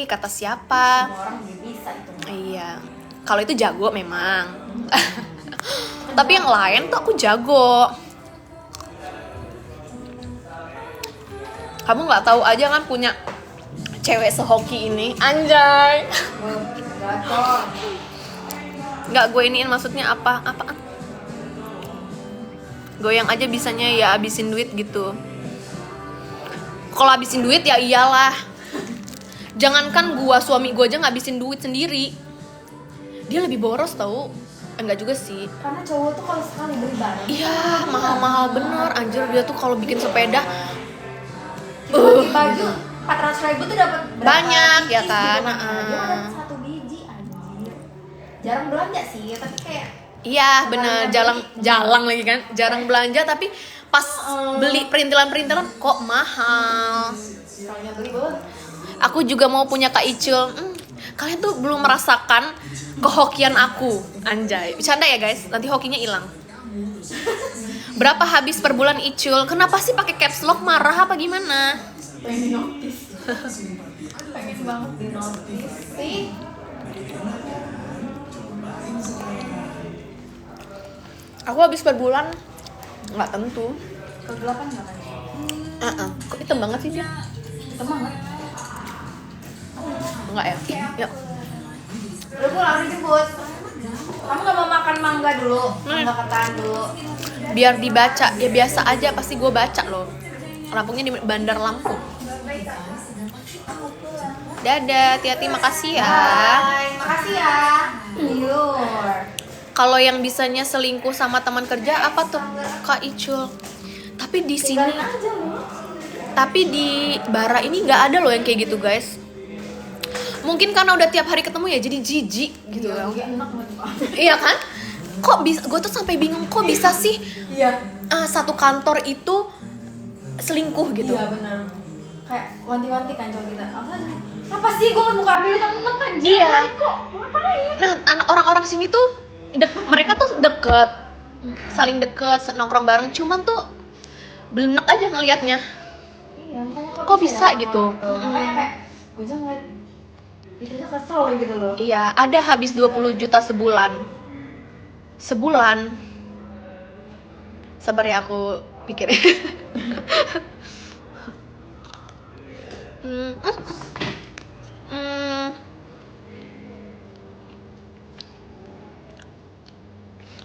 Kata siapa? Semua orang juga bisa itu. Iya. Kalau itu jago memang. Tapi yang lain tuh aku jago. Kamu nggak tahu aja kan punya cewek sehoki ini, anjay. Gacor. Nggak gue iniin maksudnya apa? Apaan? Goyang aja bisanya ya abisin duit gitu. Kalau abisin duit ya iyalah. Jangankan gua, suami gua aja ngabisin duit sendiri. Dia lebih boros tau. Enggak juga sih. Karena cowok tuh kalau sekali beli barang. Iya, mahal-mahal bener. Anjir dia tuh kalau bikin sepeda Bagi baju 400.000 tuh dapat banyak ya biji kan. gitu Dia dapat 1 biji anjir. Jarang belanja sih, tapi kayak Iya bener, jalang lagi kan. Jarang belanja tapi pas beli perintilan-perintilan kok mahal. sekalinya beli banget. Aku juga mau punya Kak Icul. Kalian tuh belum merasakan kehokian aku, anjay. Bercanda ya guys, nanti hokinya hilang. Berapa habis per bulan Icul? Kenapa sih pakai caps lock, marah apa gimana? Pengen di notice. Pengen banget di notice sih. Aku habis per bulan nggak tentu. Kegelapan nggak kan? Kok hitam banget sih dia? Semangat. Enggak ya? Yuk. Udah pulang dijemput. Kamu gak mau makan mangga dulu? Mangga ketan dulu. Biar dibaca, ya biasa aja pasti gue baca loh. Lampungnya di Bandar Lampung. Dadah, hati-hati, makasih ya. Bye, makasih ya. Yur. Kalau yang bisanya selingkuh sama teman kerja apa tuh Kak Icul? Tapi di sini, Tinggalin aja lu. tapi di Bara ini nggak ada loh yang kayak gitu guys. Mungkin karena udah tiap hari ketemu ya jadi jijik gitu. Iya, enak banget. Iya kan? Kok bisa? Gue tuh sampai bingung kok bisa sih Iya. satu kantor itu selingkuh gitu. Iya benar. Kayak wanti-wanti kan cowok kita. Apa sih gue buka dulu temen kan? Iya. Kok ngapain? Nah, orang-orang sini tuh mereka tuh deket, saling deket, nongkrong bareng. Cuman tuh belenek aja ngelihatnya. Iya, makanya Kok bisa ya, gitu? Makanya kayak gue aja ngeliat itu aja kesel gitu loh. Iya, ada habis 20 juta sebulan. Sebulan. Sabar ya aku pikirin. Hmm. Hmm.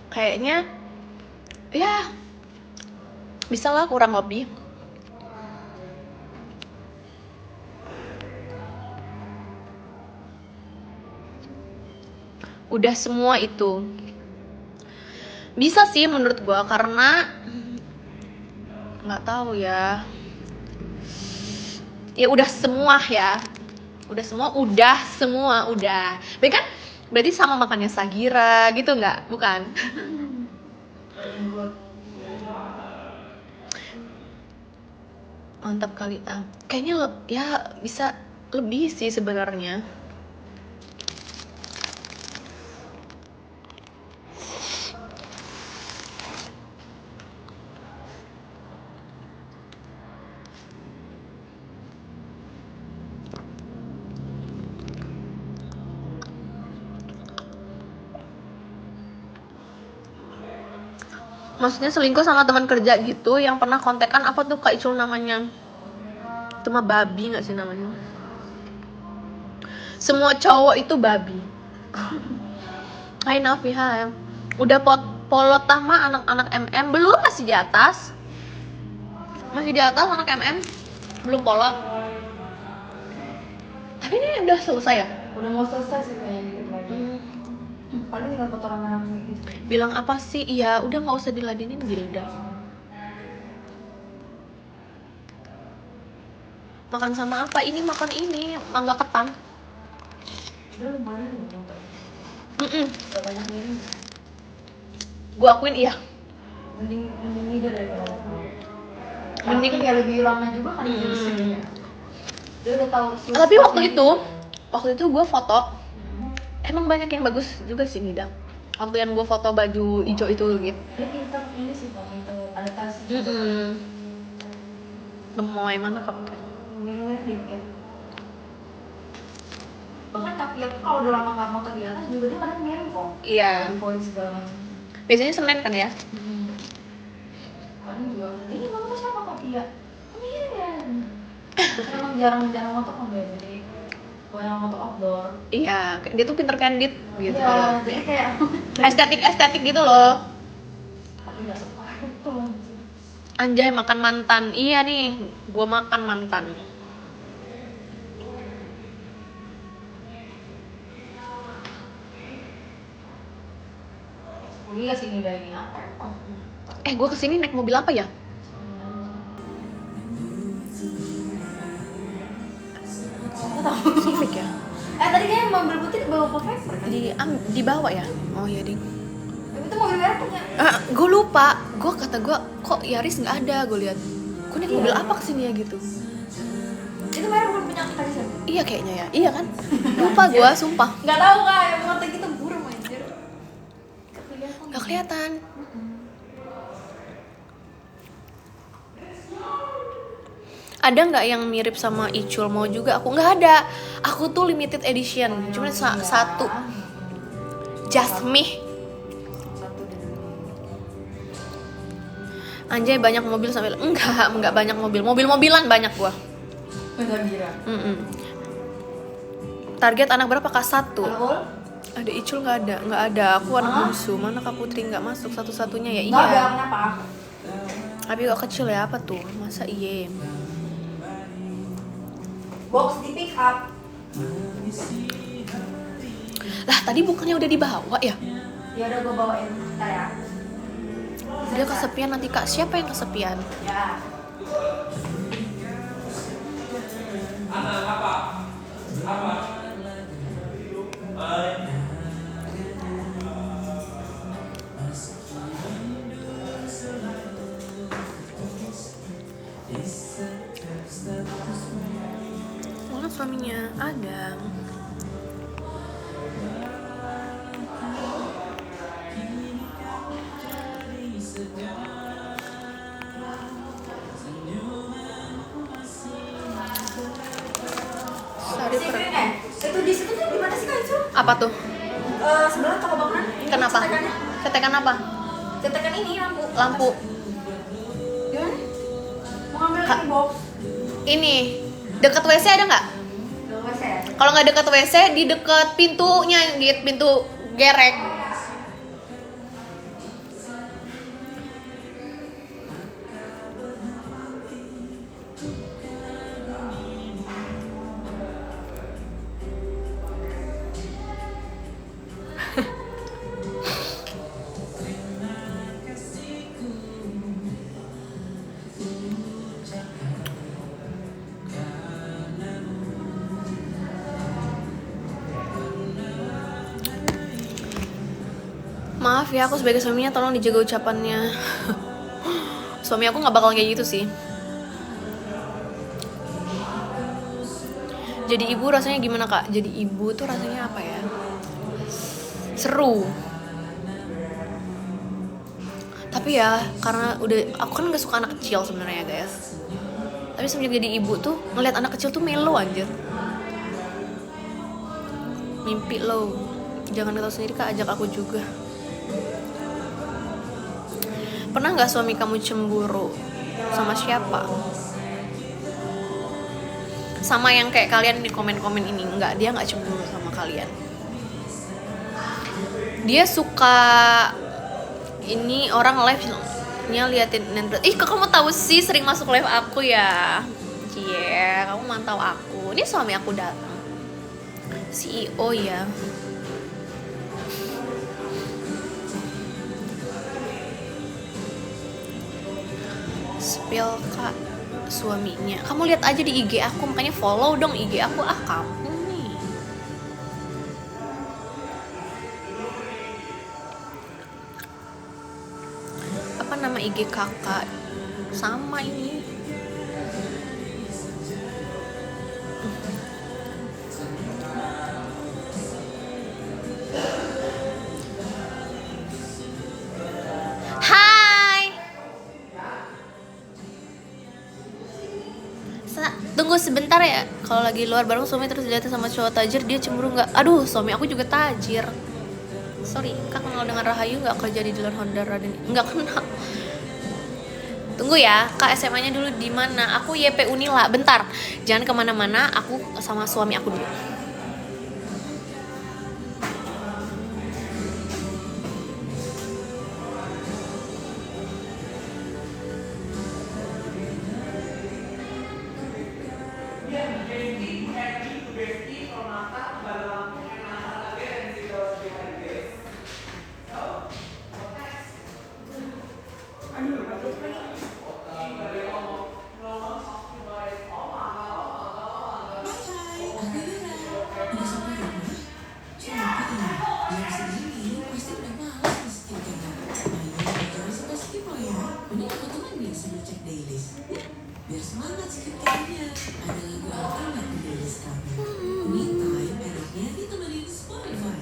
Kayaknya ya bisa lah kurang lebih. Udah semua itu bisa sih menurut gua karena nggak tahu ya. Ya udah semua ya. Udah semua. Berarti kan berarti sama makannya Sagira gitu nggak? Bukan? Mantap kali kayaknya ya bisa lebih sih sebenarnya. Maksudnya selingkuh sama teman kerja gitu yang pernah kontekan apa tuh Kak Icul namanya? Itu mah babi nggak sih namanya? Semua cowok itu babi. Hai Nafiha. Udah polot sama anak-anak MM belum, masih di atas. Masih di atas anak MM. Belum polot. Tapi ini udah selesai ya? Udah mau selesai sih kayaknya dikit lagi. Paling tinggal foto rame-rame gitu. Bilang apa sih? Iya, udah nggak usah diladenin Gilda. Makan sama apa? Ini makan ini, mangga ketan. Udah lumayan loh. Gak banyak minum. Gua akuin iya. Mending ide daripada Mending kayak lebih lama juga kan ya. Dia udah tahu. Tapi waktu itu gue foto. Emang banyak yang bagus juga sih Nida. Waktu yang gue foto baju hijau itu gitu. Dia pintar ini sih Pak, itu adaptasi. Gemoy mana kamu? Ngeliat dikit. Bahkan kaki aku kalau udah lama nggak mau di atas juga dia kadang ngerempong. Iya. Poin segala macam. Biasanya Senin kan ya? Kadang juga. Ini mama siapa kok iya? Mirip ya. Terus emang jarang motor kan dia, jadi banyak motor outdoor. Iya, dia tuh pinter candid gitu. Iya, jadi kayak Estetik gitu loh. tapi nggak suka itu. Anjay makan mantan. Iya nih, gue makan mantan. Iya sih ini dari apa? Gue kesini naik mobil apa ya? Civic ya? Tadi kayaknya mobil putih bawa Pfeiffer kan? Dibawa ya? Oh iya ding. Tapi itu mobil merah punya. Gue lupa. Gue kata gue kok Yaris nggak ada. Gue lihat. Gue naik mobil apa kesini ya gitu. Itu merah bukan punya tadi siapa? Iya kayaknya ya. Iya kan? Lupa gue, sumpah. Nggak tahu kak, yang motor gitu burung anjir. Gak kelihatan. Ada nggak yang mirip sama Icul? Mau juga aku nggak ada. Aku tuh limited edition. Cuma satu. Jasmine. Anjay banyak mobil sambil enggak banyak mobil. Mobil-mobilan banyak gua. Mezagira. Target anak berapa kak? 1. Kalau Ada Icul nggak ada. Aku anak bungsu. Mana Kak Putri nggak masuk satu-satunya ya? nggak ada, Iya. kenapa? Tapi kok kecil ya, apa tuh? Masa iya? Box di pick up. Lah tadi bukannya udah dibawa ya? Ya udah gue bawain ntar ya. Dia kesepian nanti Kak. Siapa yang kesepian? Ya. Mana suaminya? Ada. Sari per... Itu di situ tuh gimana sih Kak Icu? Apa tuh? Sebelah toko bangunan. Kenapa? Cetekannya. Cetekan apa? Cetekan ini lampu. Lampu. Gimana? Mau ngambil Kak. ini box. Ini dekat WC ada nggak? Gak usah ya. Kalau nggak dekat WC, di dekat pintunya, di pintu gerek. Maaf ya, aku sebagai suaminya tolong dijaga ucapannya. Suami aku nggak bakal kayak gitu sih. Jadi ibu rasanya gimana Kak? Jadi ibu tuh rasanya apa ya? Seru. Tapi ya karena aku kan nggak suka anak kecil sebenarnya guys. Tapi semenjak jadi ibu tuh ngeliat anak kecil tuh melo anjir. Mimpi lo. Jangan tahu sendiri Kak, ajak aku juga. Pernah nggak suami kamu cemburu? Sama siapa? Sama yang kayak kalian di komen-komen ini. Enggak, dia nggak cemburu sama kalian. Dia suka ini orang live-nya liatin nendret. Ih, kok kamu tahu sih sering masuk live aku ya? Cie, kamu mantau aku. Ini suami aku datang. CEO ya. Spill Kak suaminya. Kamu lihat aja di IG aku, makanya follow dong IG aku. Kamu nih. Apa nama IG kakak? Sama ini. Tunggu sebentar ya. Kalau lagi luar bareng suami terus dilihatin sama cowok tajir, dia cemburu nggak? Aduh, suami aku juga tajir. Sorry, Kak kenal dengan Rahayu nggak? Kerja di dealer Honda Raden? Nggak kenal. Tunggu ya, Kak SMA-nya dulu di mana? Aku YP Unila. Bentar, jangan kemana-mana. Aku sama suami aku dulu. Biar semangat skincare-nya. Ada lagu apa nggak di playlist kamu? Me Time enaknya ditemenin Spotify.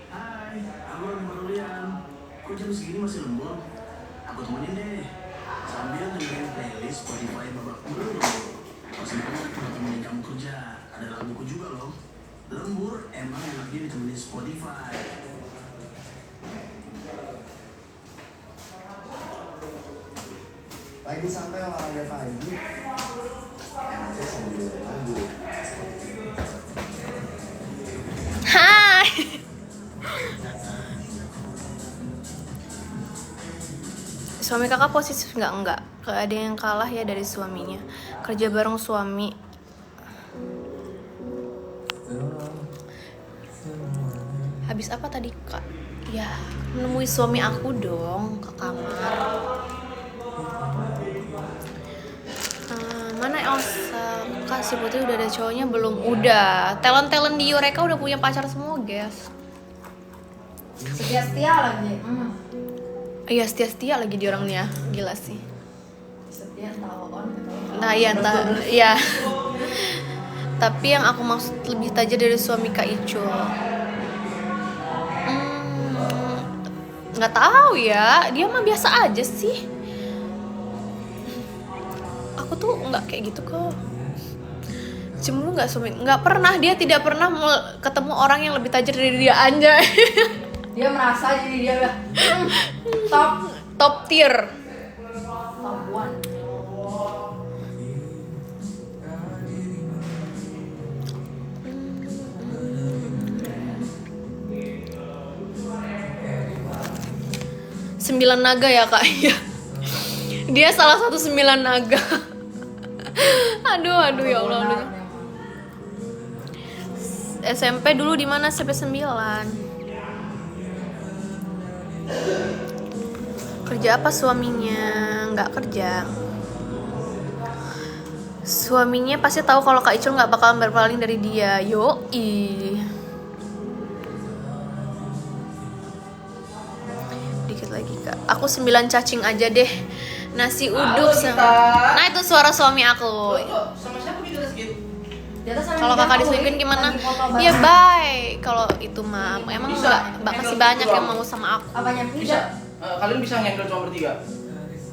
Hai, aku lagi barulian. Kok jam segini masih lembur? Aku temenin deh. Sambil dengerin playlist Spotify babak belur. Masih banget buat temenin kamu kerja. Ada laguku juga loh. Lembur emang enaknya ditemenin Spotify. Lagi santai olahraga pagi. Enaknya sambil lagu. Hai. Suami kakak posesif nggak? Enggak. Gak ada yang kalah ya dari suaminya. Kerja bareng suami. Habis apa tadi kak? Ya menemui suami aku dong ke kamar. Mana Elsa? Kak si Putri udah ada cowoknya belum? Udah. Talent di Eureka udah punya pacar semua guys. Setia lagi. Iya setia lagi di orangnya, gila sih. Setia tahu on. Nah ya ya. Tapi yang aku maksud lebih tajam dari suami Kak Icul. Nggak tahu ya, dia mah biasa aja sih. Aku tuh nggak kayak gitu kok. Cemburu nggak suami? Nggak pernah, dia tidak pernah ketemu orang yang lebih tajam dari dia anjay. Dia merasa jadi dia udah top tier. top one. Sembilan naga ya kak. Dia salah satu 9 naga. aduh ya Allah. Aduh. SMP dulu di mana? SMP 9. Kerja apa suaminya? Nggak kerja. Suaminya pasti tahu kalau Kak Icul nggak bakalan berpaling dari dia. Yoi. Dikit lagi kak. Aku 9 cacing aja deh. Nasi uduk sama. Nah itu suara suami aku. Sama siapa gitu segitu? Kalau kakak diselingkuhin gimana? Ya bye. Kalau itu mah emang nggak masih banyak yang mau sama aku. Apanya? Bisa. Kalian bisa ngendel cuma bertiga?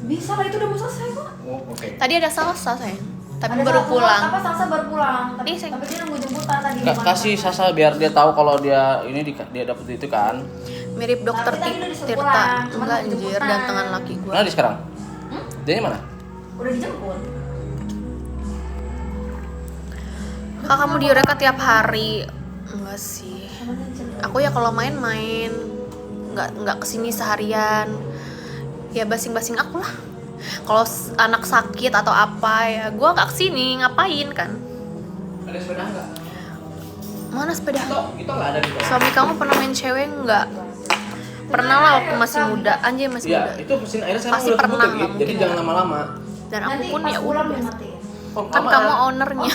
Bisa lah, itu udah mau selesai kok. Oh, oke. Tadi ada Salsa sayang, tapi Ada baru satu, pulang. Apa Salsa baru pulang? Tapi, Ih, sayang. tapi dia nunggu jemputan tadi. Kasih Sasa biar dia tahu kalau dia ini dia dapet itu kan. Mirip dokter Tapi tadi udah disuruh Tirta. pulang, cuma Enggak nunggu anjir, jemputan. gantengan laki gue. Mana dia sekarang? Dia mana? Udah dijemput. Kak kamu di Eureka tiap hari? Enggak sih. Aku ya kalau main-main, nggak kesini seharian. Ya basing-basing aku lah. Kalau anak sakit atau apa ya, gue nggak kesini ngapain kan? Ada sepeda nggak? Mana sepeda? Kita nggak ada gitu. Suami kamu pernah main cewek nggak? Pernah lah waktu masih muda, anjay masih Iya, muda. itu mesin air sekarang Pasti udah pernah, kebuka, nggak gitu. Jadi mungkin jangan lama-lama. Dan aku Nanti pun pas ya pulang udah. dimatiin. Oh, Kan kamu ownernya.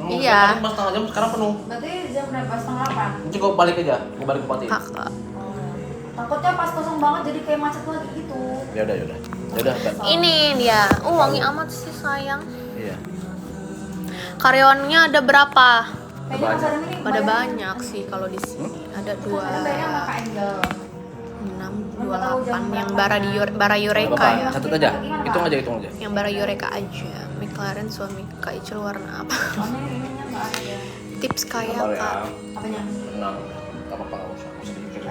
Iya. Pas setengah jam sekarang penuh. Berarti jam berapa? 7:30. Nanti gue balik aja, gue balik ke Pati. Kakak. Takutnya pas kosong banget jadi kayak macet lagi gitu. Ya udah. Ini dia. Wangi amat sih sayang. Iya. Karyawannya ada berapa? Kayaknya Mas Adam ini Pada banyak sih kalau di sini. Ada Ada bayarnya sama Kak Angel. 6, 28 yang Bara Eureka ya. Catat aja, hitung aja. Yang Bara Eureka aja. McLaren suami Kak Icul warna apa? Soalnya ininya nggak ada. Tips kaya Sabar ya. kak. Apanya? Tenang, nggak apa-apa, nggak usah dipikir.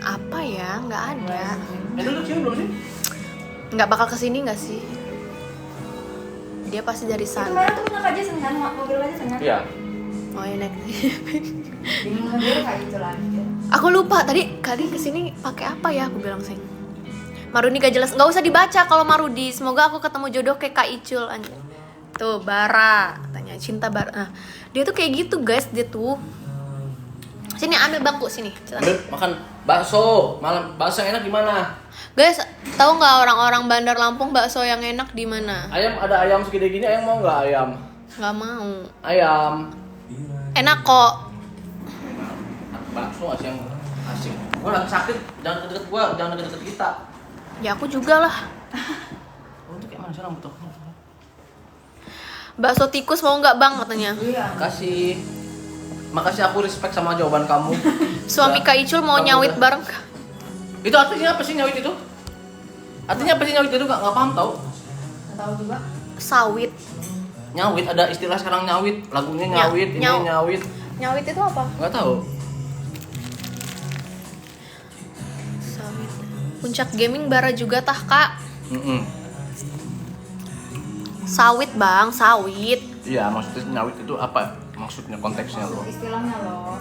Apa ya? Nggak ada. Dulu sini belum sih? Nggak bakal kesini nggak sih? Dia pasti dari Itu sana. merah tuh punya Kak Jason kan? Mobil Kak Jason kan? Iya. Oh ya naik. Jadi mobil kayak gitu lagi. Aku lupa tadi kesini pakai apa ya? Aku bilang sih. Marudi gak jelas. Nggak usah dibaca kalau Marudi. Semoga aku ketemu jodoh kayak Kak Icul. Tuh Bara, tanya cinta Bara. Nah, dia tuh kayak gitu guys. Dia tuh. Sini ambil bangku sini. Ambil makan bakso. Malam bakso yang enak di mana? Guys, tahu nggak orang-orang Bandar Lampung bakso yang enak di mana? Ayam, ada ayam segede gini, ayam mau nggak ayam? Nggak mau. Ayam. Enak kok. Bakso asing. Gua lagi sakit, jangan deket gua, jangan deket kita. Ya aku juga lah. Oh, itu kayak mana sih rambut tuh? Bakso tikus mau nggak bang katanya. Makasih aku respect sama jawaban kamu. Suami Kak Icul mau Kamu nyawit udah- bareng. Itu artinya apa sih nyawit itu? Artinya apa sih nyawit itu? Nggak paham tau. Nggak tahu juga. Sawit. Nyawit, ada istilah sekarang nyawit. Lagunya nyawit, ini nyawit. Nyawit itu apa? Nggak tahu. Sawit. Puncak gaming bara juga tah kak. Mm-mm. Sawit bang, sawit. Iya, maksudnya nyawit itu apa? Maksudnya konteksnya lo. Istilahnya loh.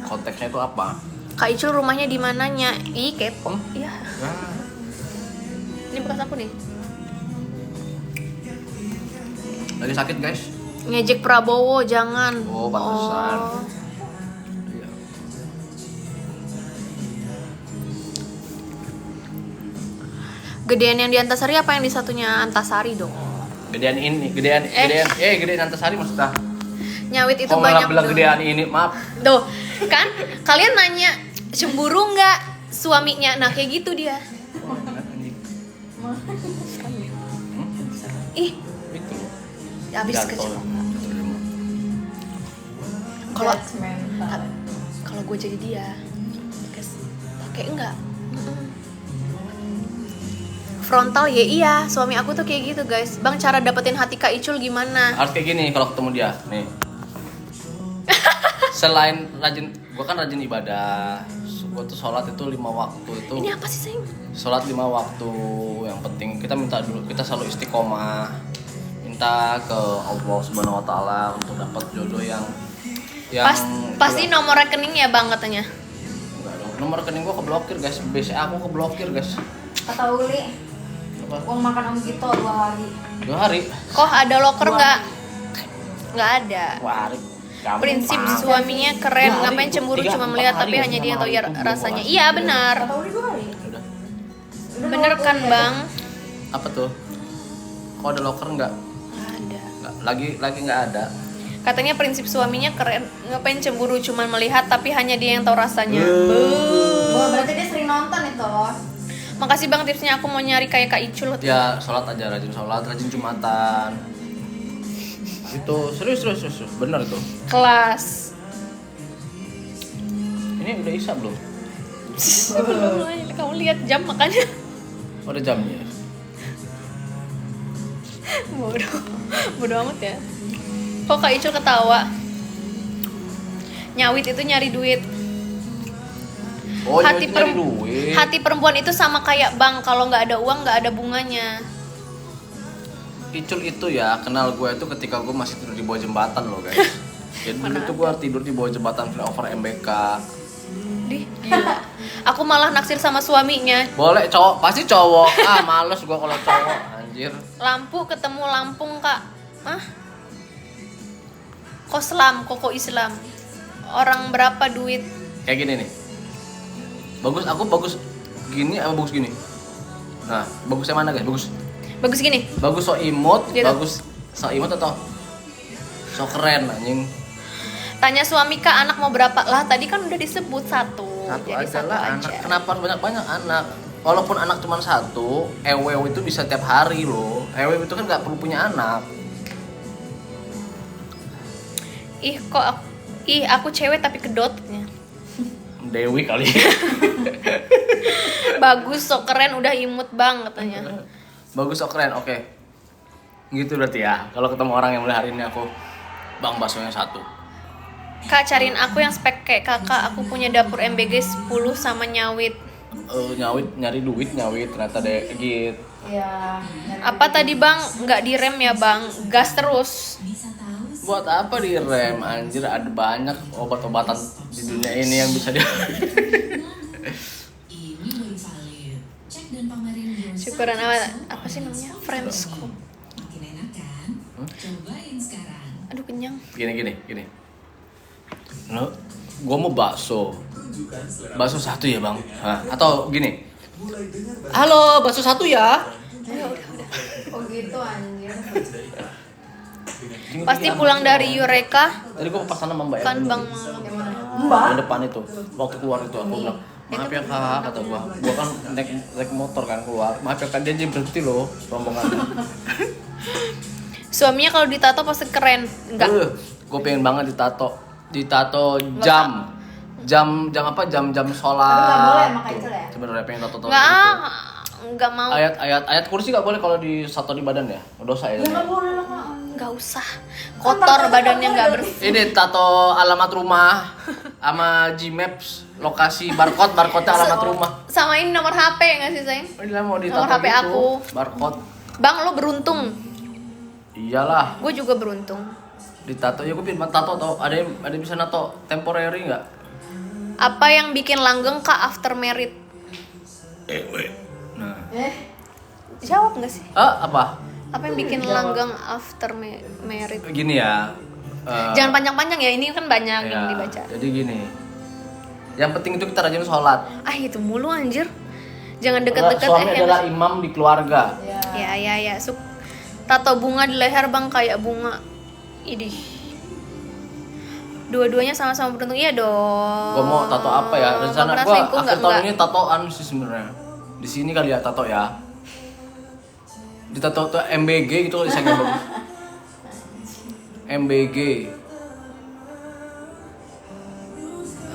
Konteksnya itu apa? Kak Icul rumahnya di mananya? Ih kepo. Iya. Nah, Ini bekas aku nih. lagi sakit guys. Ngejek Prabowo jangan. Oh, pantesan. Oh. Iya. Gedean yang di Antasari apa yang di satunya Antasari dong? Gedean ini, gedean Antasari maksudnya. Nyawit itu Kok malah banyak bilang dong. gedean ini, maaf. Tuh, kan kalian nanya cemburu nggak suaminya? Nah kayak gitu dia. Ih, Itu. habis Jatuh. kecelakaan. Kalau kalau gue jadi dia, guys, pakai enggak? Frontal ya iya, suami aku tuh kayak gitu guys. Bang, cara dapetin hati Kak Icul gimana? Harus kayak gini kalau ketemu dia, nih. Selain rajin, gua kan rajin ibadah. Gua tuh sholat itu 5 waktu itu. Ini apa sih sayang? Sholat 5 waktu. Yang penting kita minta dulu, kita selalu istiqomah. Minta ke Allah Subhanahu wa taala untuk dapat jodoh yang Pasti nomor rekening ya bang katanya. Enggak dong. Nomor rekening gua keblokir, guys. BCA aku keblokir, guys. Kata Uli, Apa? uang makan Om Gito 2 hari. 2 hari. Kok ada loker nggak? Nggak ada. 2 hari. Gampang. Prinsip suaminya keren, Tiga hari, ngapain cemburu tiga, cuma empat melihat hari tapi ya, hanya dia yang tahu 6 ya hari itu rasanya. belum Iya benar. Kata Uli 2 hari. Udah. Udah Bener bawa kan tuh, bang? Apa tuh? Kok ada loker enggak? Nggak ada. Lagi enggak ada. Katanya prinsip suaminya keren, ngapain cemburu cuma melihat tapi hanya dia yang tahu rasanya. Wah, berarti dia sering nonton itu. Makasih bang tipsnya, aku mau nyari kayak Kak Icul. Ya, sholat aja, rajin sholat, rajin Jumatan. Itu serius. Bener itu. Kelas. Ini udah isya belum? Belum, kamu lihat jam makanya. Oh, ada jamnya. Bodoh amat ya. Kok Kak Icul ketawa? Nyawit itu nyari duit. Oh, hati, nyari duit. hati perempuan itu sama kayak bank, kalau nggak ada uang nggak ada bunganya. Icul itu ya, kenal gue itu ketika gue masih tidur di bawah jembatan loh guys. Jadi dulu tuh gue tidur di bawah jembatan flyover MBK. Dih, gila. Aku malah naksir sama suaminya. Boleh cowok, pasti cowok. Ah, males gue kalau cowok, anjir. Lampu ketemu Lampung kak. Hah? Koko Islam. Orang berapa duit? Kayak gini nih. Aku bagus gini apa bagus gini? Nah, bagusnya mana guys? Bagus gini. Bagus so imut, Gitu. bagus so imut atau so keren anjing? Tanya suami kak anak mau berapa? Lah tadi kan udah disebut satu. Satu Jadi aja satu lah aja. anak. Kenapa harus banyak-banyak anak? Walaupun anak cuma satu, EW itu bisa tiap hari loh. EW itu kan nggak perlu punya anak. Aku cewek tapi kedotnya. Dewi kali. Bagus, so keren, udah imut bang katanya. Bagus so keren, oke. Gitu berarti ya. Kalau ketemu orang yang mulai hari ini aku bang baksonya 1. Kak cariin aku yang spek kayak kakak. Aku punya dapur MBG 10 sama nyawit. Nyari duit ternyata deh gitu. Iya. Apa tadi bang? Nggak direm ya bang? Gas terus. Buat apa direm anjir, ada banyak obat-obatan di dunia ini yang bisa di Ini baru valid. Cek dan pamerin browser. Syukuran apa sih namanya? Friendscope. Makin enak kan? Cobain sekarang. Aduh kenyang. Gini. No, gua mau bakso 1 ya bang? Hah? Atau gini, halo bakso 1 ya? Oh gitu anjir. Pasti pulang dari Eureka Tadi gua pas sana sama mbak ya, kan bang malam. di depan itu, waktu keluar itu aku bilang maaf ya kak, kata gua kan naik motor kan keluar, maaf ya kak, dia jadi berhenti loh rombongannya. Suaminya kalau ditato pasti keren. Enggak. Gua pengen banget ditato jam apa jam sholat. Tapi nggak boleh sama Kak Icul ya? Sebenarnya pengen tato Enggak mau. ayat kursi nggak boleh kalau ditato di badan ya, dosa ya. Nggak boleh lah Kak. Enggak usah. Kotor badannya enggak bersih. Ini tato alamat rumah sama Gmaps. lokasi barcode alamat rumah. Sama ini nomor HP nggak sih sayang? Ini lah mau ditato Nomor HP gitu, aku. barcode. Bang lo beruntung, Iyalah, gue juga beruntung. ditato ya gue bikin tato atau ada yang bisa nato temporary nggak? Apa yang bikin langgeng kak after married? Nah, Jawab nggak sih? apa? Apa yang bikin langgeng after married? Gini ya. Jangan panjang-panjang ya, ini kan banyak ya, yang dibaca. Jadi gini. Yang penting itu kita rajin sholat. Ah itu mulu anjir. Jangan Karena deket-deket suami adalah imam di keluarga. Ya. Tato bunga di leher bang kayak bunga. Idih. Dua-duanya sama-sama beruntung, iya dong. Gua mau tato apa ya? Rencana Nggak pernah gua selingkuh, akhir nggak? tahun ini tatoan sih sebenarnya. Di sini kali ya tato ya. Di tato tuh MBG gitu saya bagus. MBG.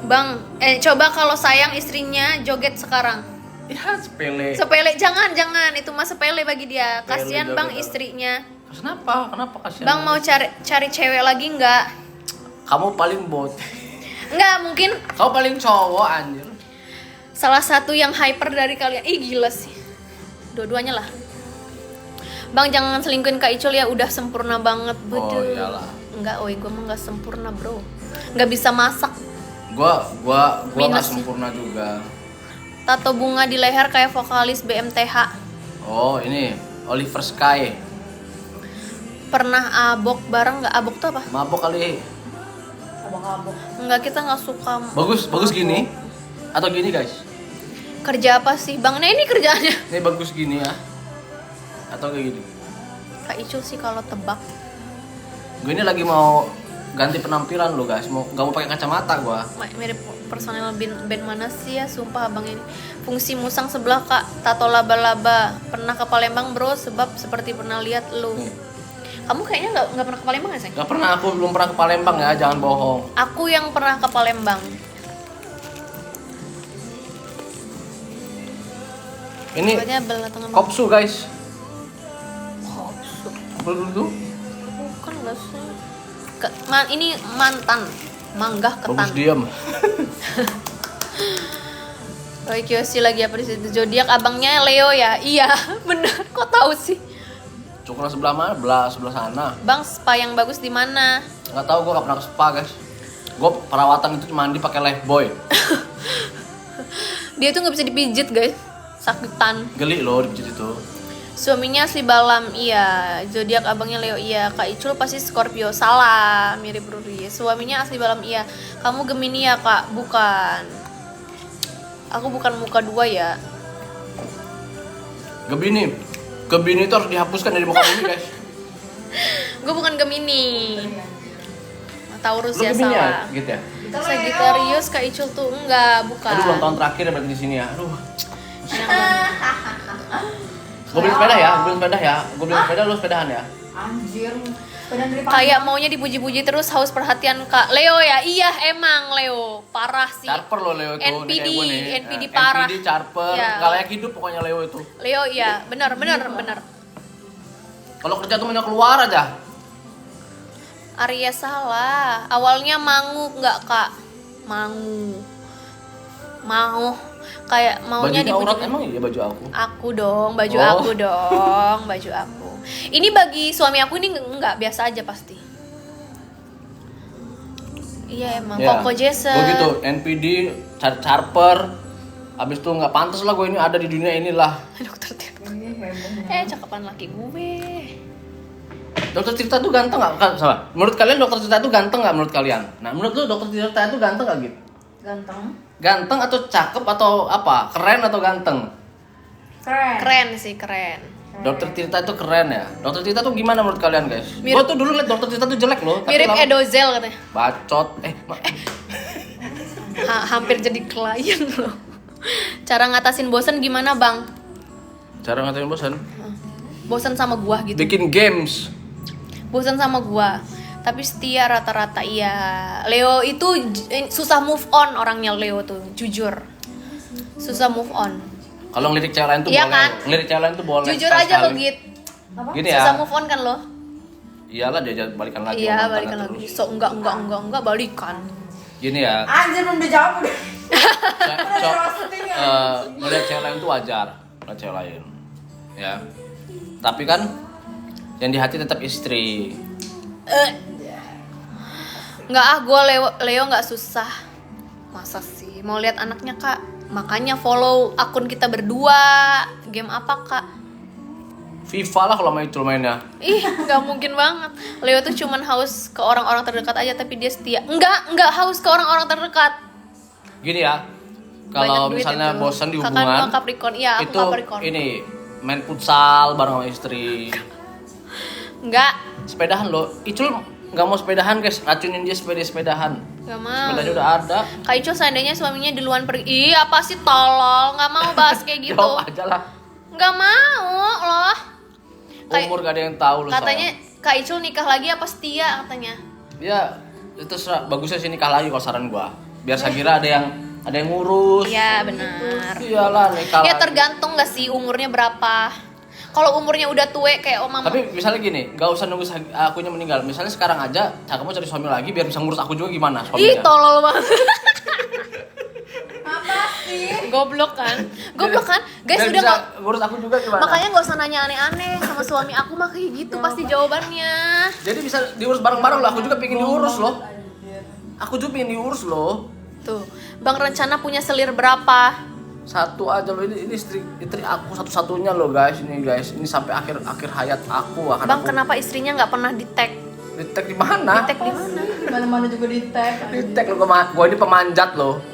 Bang, coba kalau sayang istrinya joget sekarang. Ya sepele. Sepele, jangan, itu mah sepele bagi dia. Sepele Kasihan bang joget. istrinya. Kenapa kasihan? Bang mau cari cewek lagi nggak? Kamu paling bot. Nggak, mungkin Kamu paling cowok anjir. salah satu yang hyper dari kalian. Ih gila sih. Dua-duanya lah. Bang jangan selingkuhin Kak Icul ya, udah sempurna banget. Oh, iyalah. Enggak, gue mah nggak sempurna bro. Nggak bisa masak. Gua nggak Minus. sempurna juga. Tato bunga di leher kayak vokalis BMTH. Oh ini Oliver Sky. Pernah abok bareng nggak? Abok tuh apa? Mabok kali. Abang-abang. Enggak, kita nggak suka. Bagus gini. Atau gini guys. Kerja apa sih bang? Nah ini kerjaannya. Ini bagus gini ya. Atau kayak gini. Kak Icul sih kalau tebak. Gue ini lagi mau ganti penampilan lo guys. Gak mau pakai kacamata gua. Mirip personel band mana sih ya, sumpah abang ini. Fungsi musang sebelah kak, tato laba-laba. Pernah ke Palembang bro, sebab seperti pernah lihat lu. Nih. Kamu kayaknya nggak pernah ke Palembang ya sayang? Gak pernah, aku belum pernah ke Palembang ya, jangan bohong. Aku yang pernah ke Palembang. Ini Pokoknya belatang sama kopsu guys. kopsu. Dulu Bukan nggak sih? Ini mantan manggah ketan. bagus diam. Roy Kiyoshi lagi apa di situ? Zodiak abangnya Leo ya? Iya, bener. Kok tahu sih? Cukura sebelah mana? Sebelah sana. Bang, spa yang bagus di mana? Gak tahu, gue gak pernah ke spa guys. Gue perawatan itu mandi pakai Lifebuoy. Dia tuh nggak bisa dipijit guys, sakitan. Geli loh di itu. Suaminya asli Balam, iya. Zodiak abangnya Leo, iya. Kak Icul pasti Scorpio, salah. Mirip Ruri. Suaminya asli Balam, iya. Kamu Gemini ya kak? Bukan. Aku bukan muka dua ya. Gemini itu harus dihapuskan dari muka bumi guys. Gue bukan Gemini. Taurus Lu ya, Gemini salah. ya? Gitu ya? Sagittarius Kak Icul tuh enggak, bukan. Aduh, ulang tahun terakhir ya berarti di sini ya. Aduh. Yang- Gue beli sepeda ya. Gue beli sepeda, lu sepedahan ya. Anjir. Badan dari Kayak maunya dipuji-puji terus, haus perhatian Kak Leo ya. Iya emang Leo parah sih. Charper lo Leo itu. NPD, kayak gue nih. NPD parah. NPD, Charper, Iya. gak layak hidup pokoknya Leo itu. Leo iya, benar. Kalau kerja tuh banyak keluar aja. Arya salah. Awalnya Mangu enggak Kak? Mangu. Mau kayak maunya Bajunya aurat dipuji. emang iya baju aku. Aku dong, baju Oh. aku dong, baju aku. Ini bagi suami aku ini enggak biasa aja pasti. Iya emang Ya, Koko Jason. gue gitu, NPD, Charper. Abis itu nggak pantas lah gue ini ada di dunia inilah. Dokter Tirta. Ini heboh. Cakapan laki gue. Dokter Tirta tuh ganteng nggak? Kan salah. Menurut kalian Dokter Tirta tuh ganteng nggak? Menurut kalian? Nah, menurut lu Dokter Tirta itu ganteng nggak gitu? Ganteng. Ganteng atau cakep atau apa? Keren atau ganteng? Keren. Keren sih, keren. Dokter Tirta itu keren ya. Dokter Tirta tuh gimana menurut kalian guys? Mirip- Gue tuh dulu liat Dokter Tirta tuh jelek loh. tapi Mirip lama- Edozel katanya. Bacot. Hampir jadi klien loh. Cara ngatasin bosen gimana bang? Cara ngatain bosan? Bosen sama gua gitu. Bikin games. Bosen sama gua. Tapi setia rata-rata iya. Leo itu susah move on orangnya Leo tuh, jujur. Susah move on. Kalau ngelirik cewek lain tuh Iya boleh. kan? Ngelirik cewek lain tuh boleh. Jujur sekali-sekali. aja lo Git. Gini Susah ya. move on kan lo? Iyalah diajak balikan lagi. Iya, sama mantannya balikan lagi. terus. So enggak balikan. Gini ya. Anjir belum dijawab udah. Melihat cewek lain itu wajar, melihat cewek lain, ya. Tapi kan yang di hati tetap istri. Nggak gue Leo nggak susah. Masa sih mau lihat anaknya kak? Makanya follow akun kita berdua. Game apa kak? FIFA lah kalau main itu mainnya. Ih, nggak mungkin banget. Leo tuh cuman haus ke orang-orang terdekat aja, tapi dia setia. Nggak haus ke orang-orang terdekat. Gini ya, kalau Banyak duit misalnya itu. bosan di Kakak hubungan, emang Capricorn. Iya, aku itu Capricorn. ini main futsal bareng sama istri. Nggak Sepedahan lo, Icul nggak mau sepedahan guys, racunin dia sepedahan. mau. Sepedanya udah ada. Kak Icul seandainya suaminya duluan pergi. Ih, apa sih tolol? Nggak mau bahas kayak gitu. Jawab aja lah. Nggak mau loh. Kayak- Umur gak ada yang tahu lo. Katanya Kak Icul nikah lagi apa setia katanya. Ya itu bagusnya sih nikah lagi kalau saran gua. Biar Sagira ada yang ngurus. Iya benar. Iyalah nikah. Ya lagi. tergantung gak sih umurnya berapa. Kalau umurnya udah tua kayak Mama. Tapi misalnya gini, gak usah nunggu akunya meninggal. Misalnya sekarang aja, kamu cari suami lagi biar bisa ngurus aku juga gimana Ih suaminya. tolol banget. Apa sih? Goblok kan? Goblok kan? Guys Biar udah bisa nggak. ngurus aku juga gimana? Makanya gak usah nanya aneh-aneh sama suami aku mah kayak gitu pasti jawabannya. Jadi bisa diurus bareng-bareng loh. Aku juga pengen diurus loh. Aku juga pengen diurus loh. Tuh, Bang Rencana punya selir berapa? Satu aja loh, ini istri aku satu-satunya loh guys, ini sampai akhir hayat aku akan Bang aku kenapa istrinya nggak pernah di tag? di tag di mana? Di tag di mana? Di mana-mana juga di tag. Di tag lo, gua ini pemanjat loh.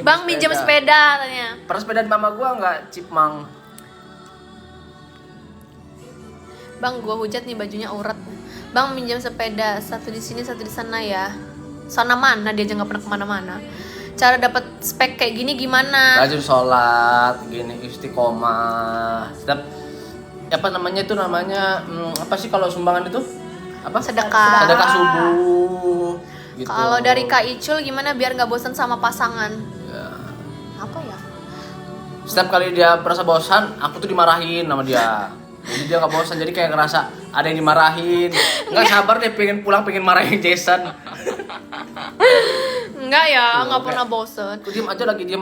Bang minjem sepeda katanya. Pernah sepeda di mama gua nggak, Cipmang? Bang gua hujat nih bajunya urat. Bang minjem sepeda, satu di sini satu di sana ya. Sana mana dia aja nggak pernah kemana-mana. Cara dapat spek kayak gini gimana? Rajin sholat, gini istiqomah. Setiap apa namanya itu apa sih kalau sumbangan itu? Apa? Sedekah. Sedekah subuh. Gitu. Kalau dari Kak Icul gimana biar nggak bosan sama pasangan? Ya. Apa ya? Setiap kali dia merasa bosan, aku tuh dimarahin sama dia. Jadi dia nggak bosan, jadi kayak ngerasa ada yang dimarahin. Nggak sabar deh pengen pulang, pengen marahin Jason. Enggak ya, Tuh, nggak kayak- pernah bosen. Aku diem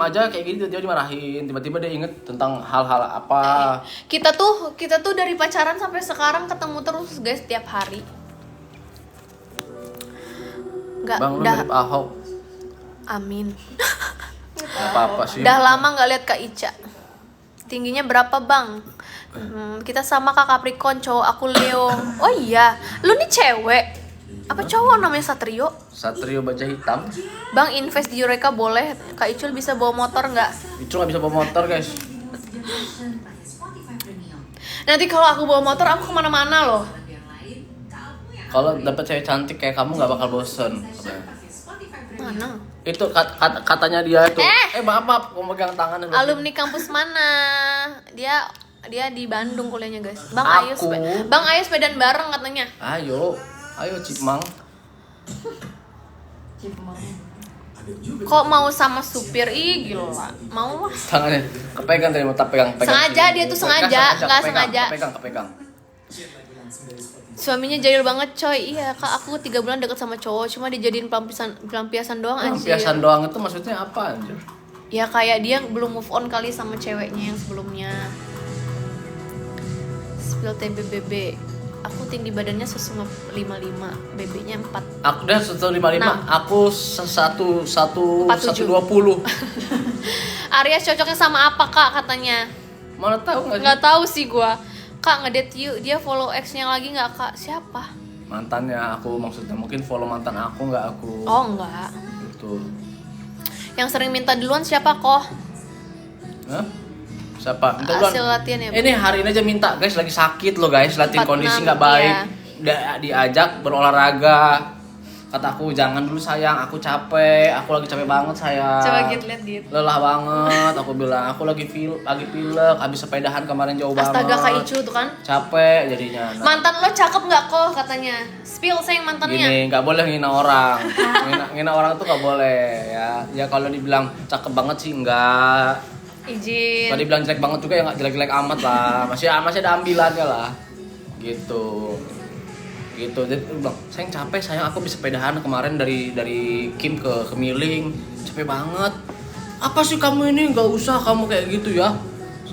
aja kayak gini, dia dimarahin. Tiba-tiba dia inget tentang hal-hal apa. Kita tuh dari pacaran sampai sekarang ketemu terus guys tiap hari. Nggak, Bang, lu mirip Ahok. Amin. Gak apa-apa sih. Udah lama nggak lihat Kak Ica. Tingginya berapa bang? Kita sama Kak Capricorn, cowok aku Leo. Oh iya, lu nih cewek. Apa cowok namanya Satrio? Satrio baja hitam. Bang invest di Eureka boleh. Kak Icul bisa bawa motor nggak? Itu nggak bisa bawa motor guys. Nanti kalau aku bawa motor aku kemana-mana loh. Kalau dapet cewek cantik kayak kamu nggak bakal bosen. Mana? Itu katanya dia tuh. Maaf, mau megang tangan. Alumni kampus mana? Dia di Bandung kuliahnya guys. Bang Aku? Ayo sepedaan bareng katanya. Ayo Cipmang. Kok mau sama supir? Ih gila. Mau lah. Tangannya kepegang tadi, mau tak pegang. Sengaja dia tuh sengaja, nggak sengaja. Kepegang. Suaminya jahil banget coy. Iya kak, aku 3 bulan deket sama cowok, cuma dijadiin pelampiasan doang anjir. Pelampiasan doang itu maksudnya apa anjir? Ya kayak dia belum move on kali sama ceweknya yang sebelumnya. Spill TBBB. Aku tinggi badannya 155, BB-nya 4. Aku udah 155, aku 120. Aries cocoknya sama apa kak katanya? Mana tahu nggak sih? Nggak tahu sih gua. Kak ngedate yuk, dia follow ex-nya lagi nggak kak? Siapa? Mantannya aku maksudnya, mungkin follow mantan aku nggak aku. Oh enggak. Gitu. Yang sering minta duluan siapa kok? Hah? Siapa? Minta duluan. Hasil latihan ya. Ini hari ini aja minta guys, lagi sakit loh guys, latihan 46, kondisi nggak baik. iya. Diajak berolahraga. Kata aku jangan dulu sayang, aku capek, aku lagi capek banget sayang. Coba lihat gitu. Lelah banget, aku bilang aku lagi pilek, habis sepedahan kemarin jauh banget. Astaga Kak Icu tuh kan. Capek jadinya. Nah, Mantan lo cakep nggak kok katanya? Spill sayang mantannya. gini, nggak boleh ngina orang. ngina orang tuh nggak boleh ya. Ya kalau dibilang cakep banget sih enggak. Izin. Kalau dibilang jelek banget juga ya nggak jelek-jelek amat lah. Masih ada ambilannya lah. Gitu. gitu. Jadi dia bilang, sayang capek, sayang aku bisa sepedahan kemarin dari Kim ke Kemiling, capek banget. Apa sih kamu ini, nggak usah kamu kayak gitu ya,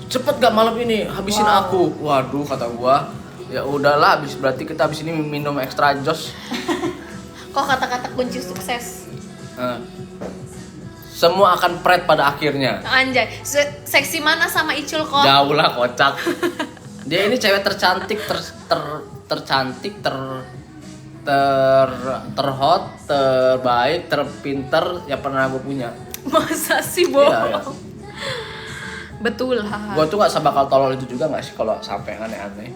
cepet gak malam ini habisin aku. Waduh kata gua, ya udahlah, berarti kita habis ini minum extra jos. Kok kata-kata kunci sukses? Semua akan pret pada akhirnya. Anjay, seksi mana sama Icul kok? Jauh lah kocak. Dia ini cewek tercantik, tercantik, terhot, terbaik, terpinter yang pernah gue punya. Masa sih bohong? Iya. Betul lah. Gue tuh gak sebakal tolol itu juga gak sih kalau sampai aneh-aneh.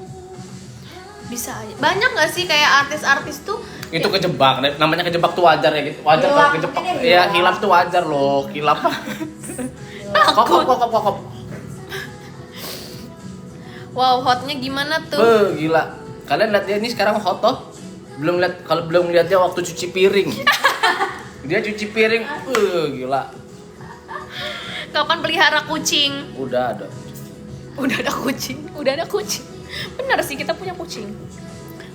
Bisa aja. Banyak gak sih kayak artis-artis tuh? Itu kejebak, namanya kejebak tuh wajar ya gitu. Wajar kalau kejebak. Ya hilaf tuh wajar loh, hilaf. Kok. Wow, hotnya gimana tuh? Gila. Kalian lihat dia ini sekarang hot toh? Belum lihat dia waktu cuci piring. Dia cuci piring, gila. Kapan pelihara kucing? Udah ada kucing. Benar sih, kita punya kucing.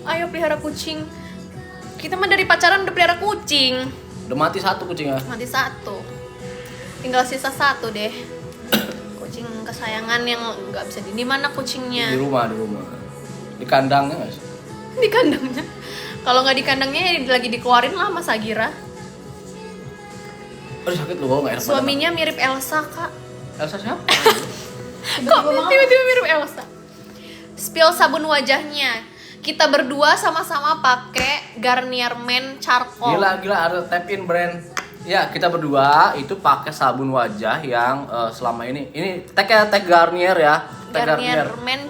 Ayo pelihara kucing. Kita mah dari pacaran udah pelihara kucing. Udah mati satu kucingnya. Mati satu. Tinggal sisa satu deh. Kucing kesayangan yang nggak bisa di mana kucingnya? Di rumah. Di kandangnya nggak sih? Di kandangnya. Kalau nggak di kandangnya lagi dikeluarin lah Mas Agira. Aduh sakit lu, gue nggak enak. Suaminya mirip Elsa kak. Elsa siapa? Kok tiba-tiba mirip Elsa? Spill sabun wajahnya. Kita berdua sama-sama pakai Garnier Men Charcoal. Gila ada tap-in brand. Ya, kita berdua itu pakai sabun wajah yang selama ini tag Garnier ya. Garnier Men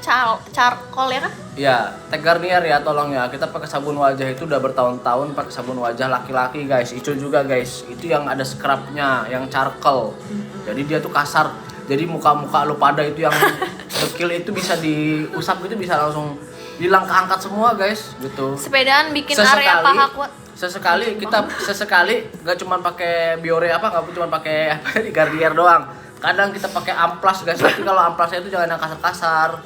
Charcoal ya kan? Iya, tag Garnier ya, tolong ya. Kita pakai sabun wajah itu udah bertahun-tahun pakai sabun wajah laki-laki, guys. Icul juga, guys. Itu yang ada scrubnya, yang charcoal. Jadi dia tuh kasar. Jadi muka-muka lu pada itu yang dekil itu bisa diusap gitu, bisa langsung hilang, keangkat semua, guys, gitu. Sepedaan bikin area paha kuat. Sesekali nggak cuma pakai Biore nggak cuma pakai di Garnier doang. Kadang kita pakai amplas, guys. Tapi kalau amplasnya itu jangan yang kasar-kasar.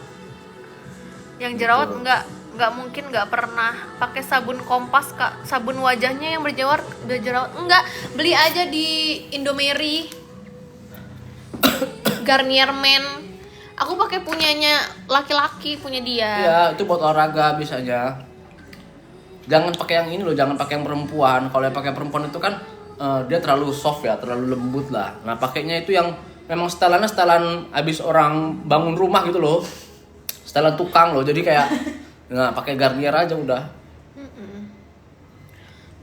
Yang jerawat nggak mungkin nggak pernah pakai sabun Kompas kak. Sabun wajahnya yang berjerawat enggak, beli aja di Indomeri. Garnier Men. Aku pakai punyanya laki-laki, punya dia. Iya, itu buat olahraga bisanya. Jangan pakai yang ini loh, jangan pakai yang perempuan. Kalau yang pakai perempuan itu kan dia terlalu soft ya, terlalu lembut lah. Nah, pakainya itu yang memang setelannya setelan abis orang bangun rumah gitu loh. Setelan tukang loh. Jadi kayak nah, pakai Garnier aja udah.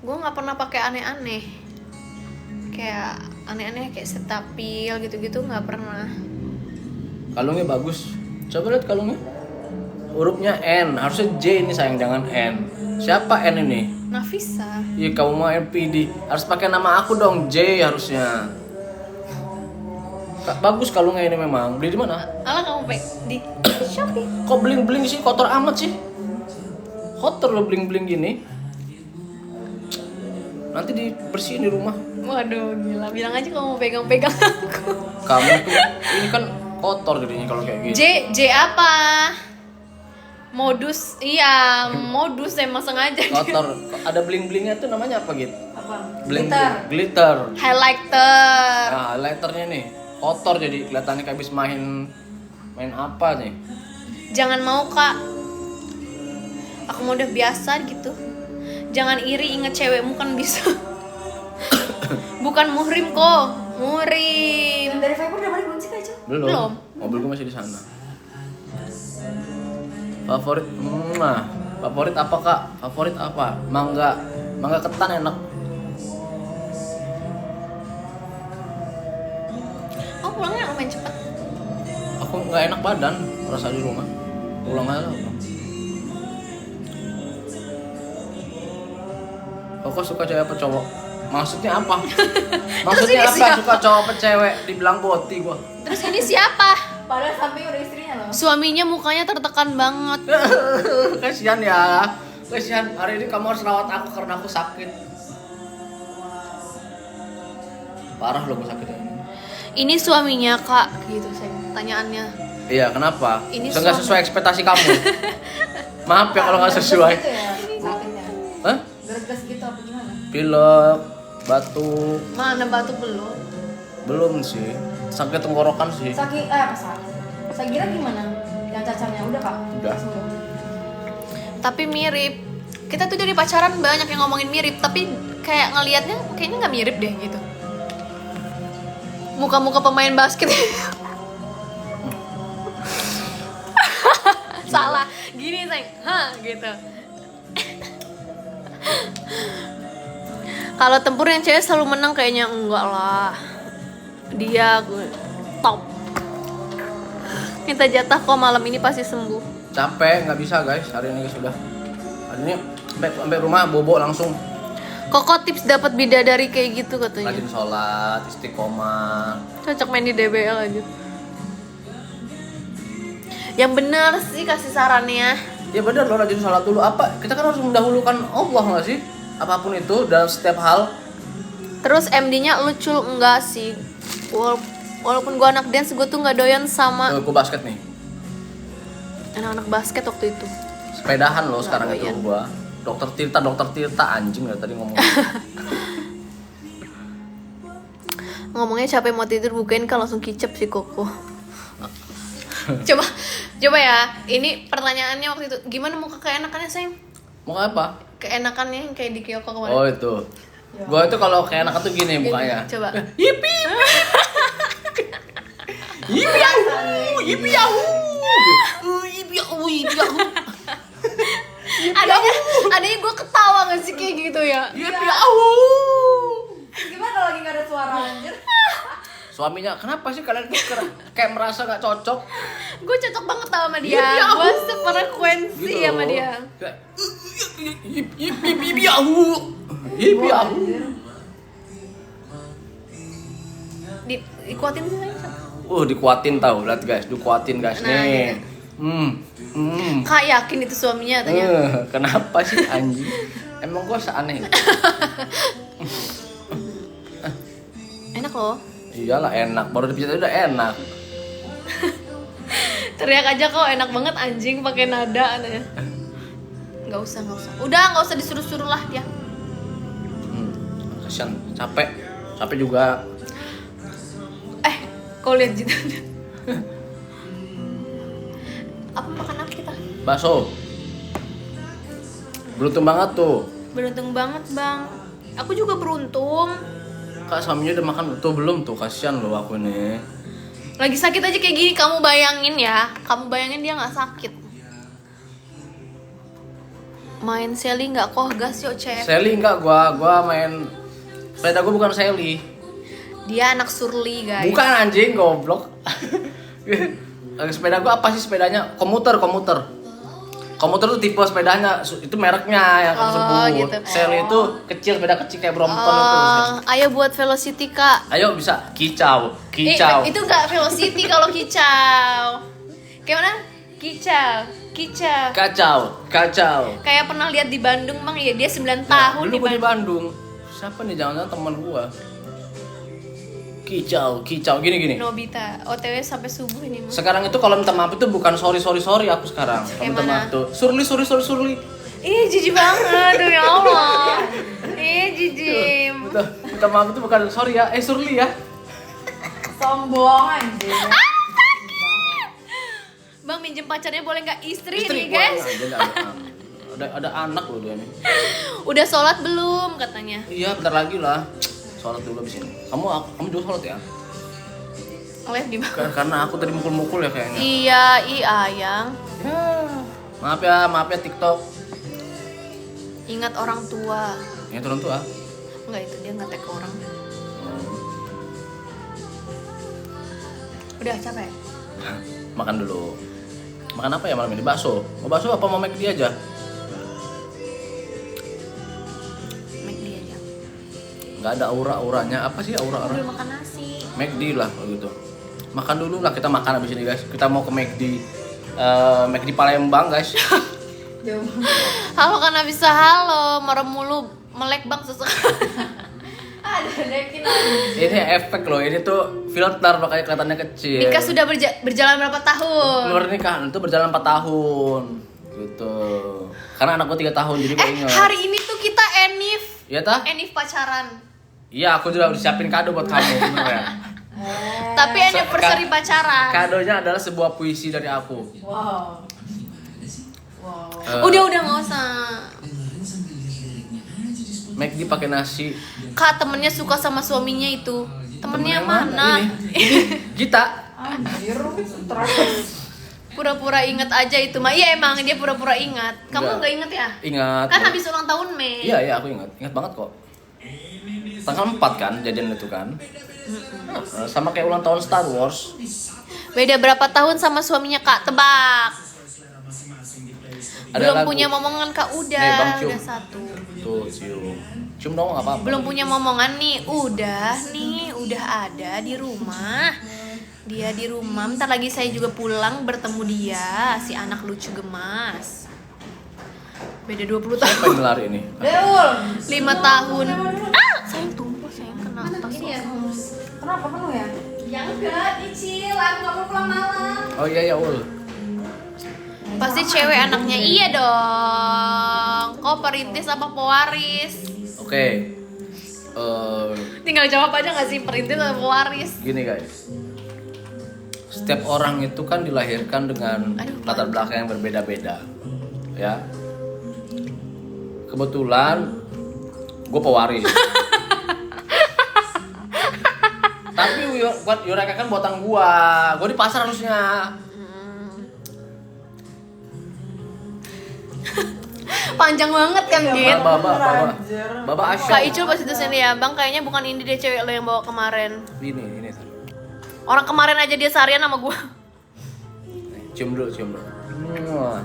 Gue nggak pernah pakai aneh-aneh. Kayak aneh-aneh kayak Cetaphil gitu-gitu nggak pernah. Kalungnya bagus. Coba lihat kalungnya. Hurufnya N, harusnya J ini sayang, jangan N. Siapa N ini? Nafisa. Iya, kamu mau NPD. Harus pakai nama aku dong, J harusnya. Bagus kalungnya ini memang. Beli di mana? Alah kamu di Shopee. Kok bling-bling sih? Kotor amat sih. Kotor lo bling-bling gini. Nanti dibersihin di rumah. Waduh, gila. Bilang aja kamu pegang-pegang aku. Kamu tuh ini kan kotor jadinya kalau kayak gitu. J apa? Modus, iya, modus emang sengaja. Kotor. Ada bling-blingnya tuh namanya apa gitu? Apa? Glitter. Highlighter. Nah, highlighternya nih kotor jadi kelihatannya kayak habis main apa nih. Jangan mau kak. Aku mau udah biasa gitu. Jangan iri, inget cewekmu kan bisa. Bukan muhrim kok. Muhrim. Yang dari Viber udah balik belum sih Kak Icul? Belum. Mobil gue masih di sana. Favorit apa kak? Favorit apa? Mangga ketan enak. Oh pulangnya lumayan cepet. Aku nggak enak badan rasa di rumah. Pulang aja lah. Kok suka cewek apa cowok? Maksudnya apa? Maksudnya apa? siapa? Suka cowok apa cewek? Dibilang boti gua. Terus ini siapa? Padahal samping udah istrinya loh. Suaminya mukanya tertekan banget. Kasihan ya. Kasihan. Hari ini kamu harus rawat aku karena aku sakit. Parah loh gue sakitnya. Ini suaminya kak, gitu saya pertanyaannya. Iya, kenapa? Ini Nggak sesuai ekspektasi kamu. Maaf ya kalau nggak sesuai. Gitu ya, sakit gas gitu apa gimana? Pilek, batuk, Mana batuk belum? belum sih. Sakit tenggorokan sih. Apa sakit? Sagira gimana? Yang cacarnya udah kak? Udah. Sembuh. Tapi mirip. Kita tuh dari pacaran banyak yang ngomongin mirip, tapi kayak ngelihatnya kayaknya nggak mirip deh gitu. Muka-muka pemain basket. Salah. Gini, sayang. Hah, gitu. Kalau tempur yang cewek selalu menang kayaknya enggak lah. Dia top. Minta jatah kok malam ini pasti sembuh. Capek, nggak bisa guys. Hari ini guys sudah. Hari ini sampai rumah bobo langsung. Koko tips dapat bidadari kayak gitu katanya. Rajin sholat, istiqomah. Cocok main di DBL aja. Yang benar sih kasih sarannya. Ya benar lo rajin sholat dulu. Apa? Kita kan harus mendahulukan Allah nggak sih? Apapun itu dalam setiap hal. Terus MD-nya lucu enggak sih? Walaupun gua anak dance, gua tuh nggak doyan sama Gue basket nih. anak-anak basket waktu itu. Sepedahan lo Nggak sekarang itu doyan. gua. Dokter Tirta anjing ya tadi ngomong. Ngomongnya capek mau tidur bukain kan langsung kicep si Koko. coba ya. Ini pertanyaannya waktu itu gimana muka keenakannya sayang? Mau apa? Keenakannya yang kayak di Kyoko kemarin. Oh itu. Gua itu kalau kayak anak tuh gini mukanya. Coba. Yipi. Yipi yahu, yipi yahu. Yipi yahu, yipi yahu. Adanya gue ketawa gak sih kayak gitu ya? Yipi yahu. Gimana kalau lagi nggak ada suara anjir? Suaminya, kenapa sih kalian tuh kayak merasa gak cocok? Gue cocok banget tau sama dia. Yipi yahu. Gue sefrekuensi Gitu sama loh. dia. Kayak, yipi yahu. Yipi yahu. Dikuatin sih sayang. Dikuatin tau, lihat guys, dikuatin guys Nah, nih. Kak yakin itu suaminya tanya. Kenapa sih anjing? Emang gua seaneh. Enak loh. Iyalah enak, baru dipijat udah enak. Teriak aja kok enak banget anjing pakai nada katanya. Nggak usah. Udah nggak usah disuruh-suruh lah dia. Kasian, capek juga. Kau lihat gitu. Apa makan apa kita? Bakso. Beruntung banget tuh. Beruntung banget bang. Aku juga beruntung. Kak suaminya udah makan tuh belum tuh? Kasian loh aku nih. Lagi sakit aja kayak gini, kamu bayangin ya. Kamu bayangin dia nggak sakit. Main Sally nggak kok gas yuk cek. Sally enggak, gua main sepeda gua bukan Sally. Dia anak Surly guys. Bukan anjing, goblok. Sepeda gua apa sih sepedanya? Komuter. Komuter tuh tipe sepedanya, itu mereknya yang kamu sebut. Gitu. Sally itu kecil, sepeda kecil kayak Brompton itu. Ayo buat Velocity kak. Ayo bisa kicau. Itu nggak Velocity kalau kicau. Kayak mana? Kicau. Kacau. Kayak pernah lihat di Bandung bang, ya dia 9 tahun Dulu di gua di Bandung. Bandung. Siapa nih jangan-jangan teman gua. Kicau gini. Nobita, OTW sampai subuh ini mah. Sekarang itu kalau minta maaf itu bukan sorry aku sekarang. Kalau minta mana? maaf tuh surli. Ih jijik banget, aduh ya Allah. Jijik. Minta maaf itu bukan sorry ya, surli ya. Sombong anjir. Bang minjem pacarnya boleh nggak istri nih gua guys? ada anak loh dia nih. Udah sholat belum katanya? Iya, bentar lagi lah. Sholat dulu abis ini. Kamu juga sholat ya? Live di bawah. Karena aku tadi mukul-mukul ya kayaknya. Iya, ayang. Maaf ya TikTok. Ingat orang tua. Ini turun tua. Enggak itu dia ngetek ke orang. Udah capek. Makan dulu. Makan apa ya malam ini? Bakso. Mau bakso apa mau McD aja? McD aja. Nggak ada aura-auranya. Apa sih aura-aura? Udah makan nasi. McD lah kalau gitu. Makan dulu lah, kita makan abis ini guys. Kita mau ke McD. McD Palembang guys. Halo kan bisa halo, merem mulu, melek bang susah. Ada dekin lagi. Ini efek loh, ini tuh filter makanya kelihatannya kecil. Nikah sudah berjalan berapa tahun? Luar nikahan itu berjalan 4 tahun gitu. Karena anakku 3 tahun jadi gue ingat. Hari ini tuh kita Eni Iya tah? Enif pacaran. Iya, aku juga udah siapin kado buat kamu beneran. Tapi anniversary pacaran. Kadonya adalah sebuah puisi dari aku. Wow. Udah nggak usah. Dengerin sambil lihat liriknya aja di Spotify. McD pakai nasi. Kak, temennya suka sama suaminya itu. Temennya Temen yang mana? Ini Gita. Anjir, terus. Pura-pura inget aja itu mah. Iya emang dia pura-pura ingat. Kamu Enggak. nggak inget ya? Ingat. Kan habis ulang tahun Mei. Iya, aku ingat. Ingat banget kok. Tanggal 4 kan jadian itu kan. Sama kayak ulang tahun Star Wars. Beda berapa tahun sama suaminya Kak? Tebak. Ada Belum lagu. punya momongan Kak, Nih, Bang udah Cium. satu. Tuh, cium. Cium dong nggak apa-apa. Belum punya momongan nih, udah ada di rumah. Dia di rumah, bentar lagi saya juga pulang bertemu dia, si anak lucu gemas. Beda 20 tahun. Apa yang lari ini? Deul. 5 tahun. Sayang tumpah, sayang kena tas. Ini ya. Kenapa penuh ya? Ya enggak, dicil. Aku nggak mau pulang malam. Oh iya ya Ul. Pasti cewek anaknya. Iya dong. Kok perintis apa pewaris? Oke. Tinggal jawab aja gak sih perintis atau pewaris? Gini guys. Setiap orang itu kan dilahirkan dengan latar belakang yang berbeda-beda. Ya. Kebetulan gue pewaris. Tapi buat Yureka kan buatan gua. Gua di pasar harusnya. Panjang banget kan, Git? Baba Asya. Kak Icul pas itu sini ya, Bang, kayaknya bukan ini deh cewek lo yang bawa kemarin. Ini. Orang kemarin aja dia seharian sama gua. Cium dulu.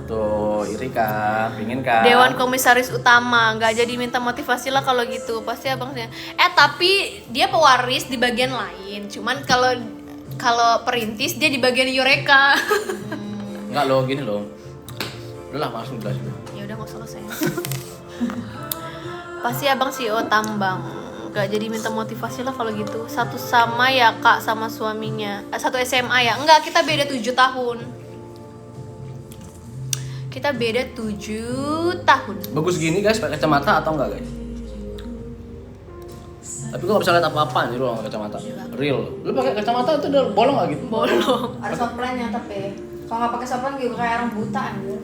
Tuh, iri kan, pingin kan. Dewan Komisaris Utama, nggak jadi minta motivasi lah kalau gitu. Pasti abangnya. Tapi dia pewaris di bagian lain. Cuman kalau perintis dia di bagian Eureka. Enggak loh, gini loh. Udahlah langsung jelas. Ya udah nggak usah selesai. Pasti abang CEO tambang. Nggak jadi minta motivasi lah kalau gitu. Satu sama ya Kak sama suaminya. Satu SMA ya. Enggak, kita beda 7 tahun. Kita beda 7 tahun. Bagus gini guys, pakai kacamata atau enggak guys? Tapi gua gak bisa lihat apa-apa nih lu pakai kacamata. Real. Lu pakai kacamata itu udah bolong gak gitu? Bolong. Ada soplennya tapi kalau nggak pakai soplen juga kayak orang buta anjir.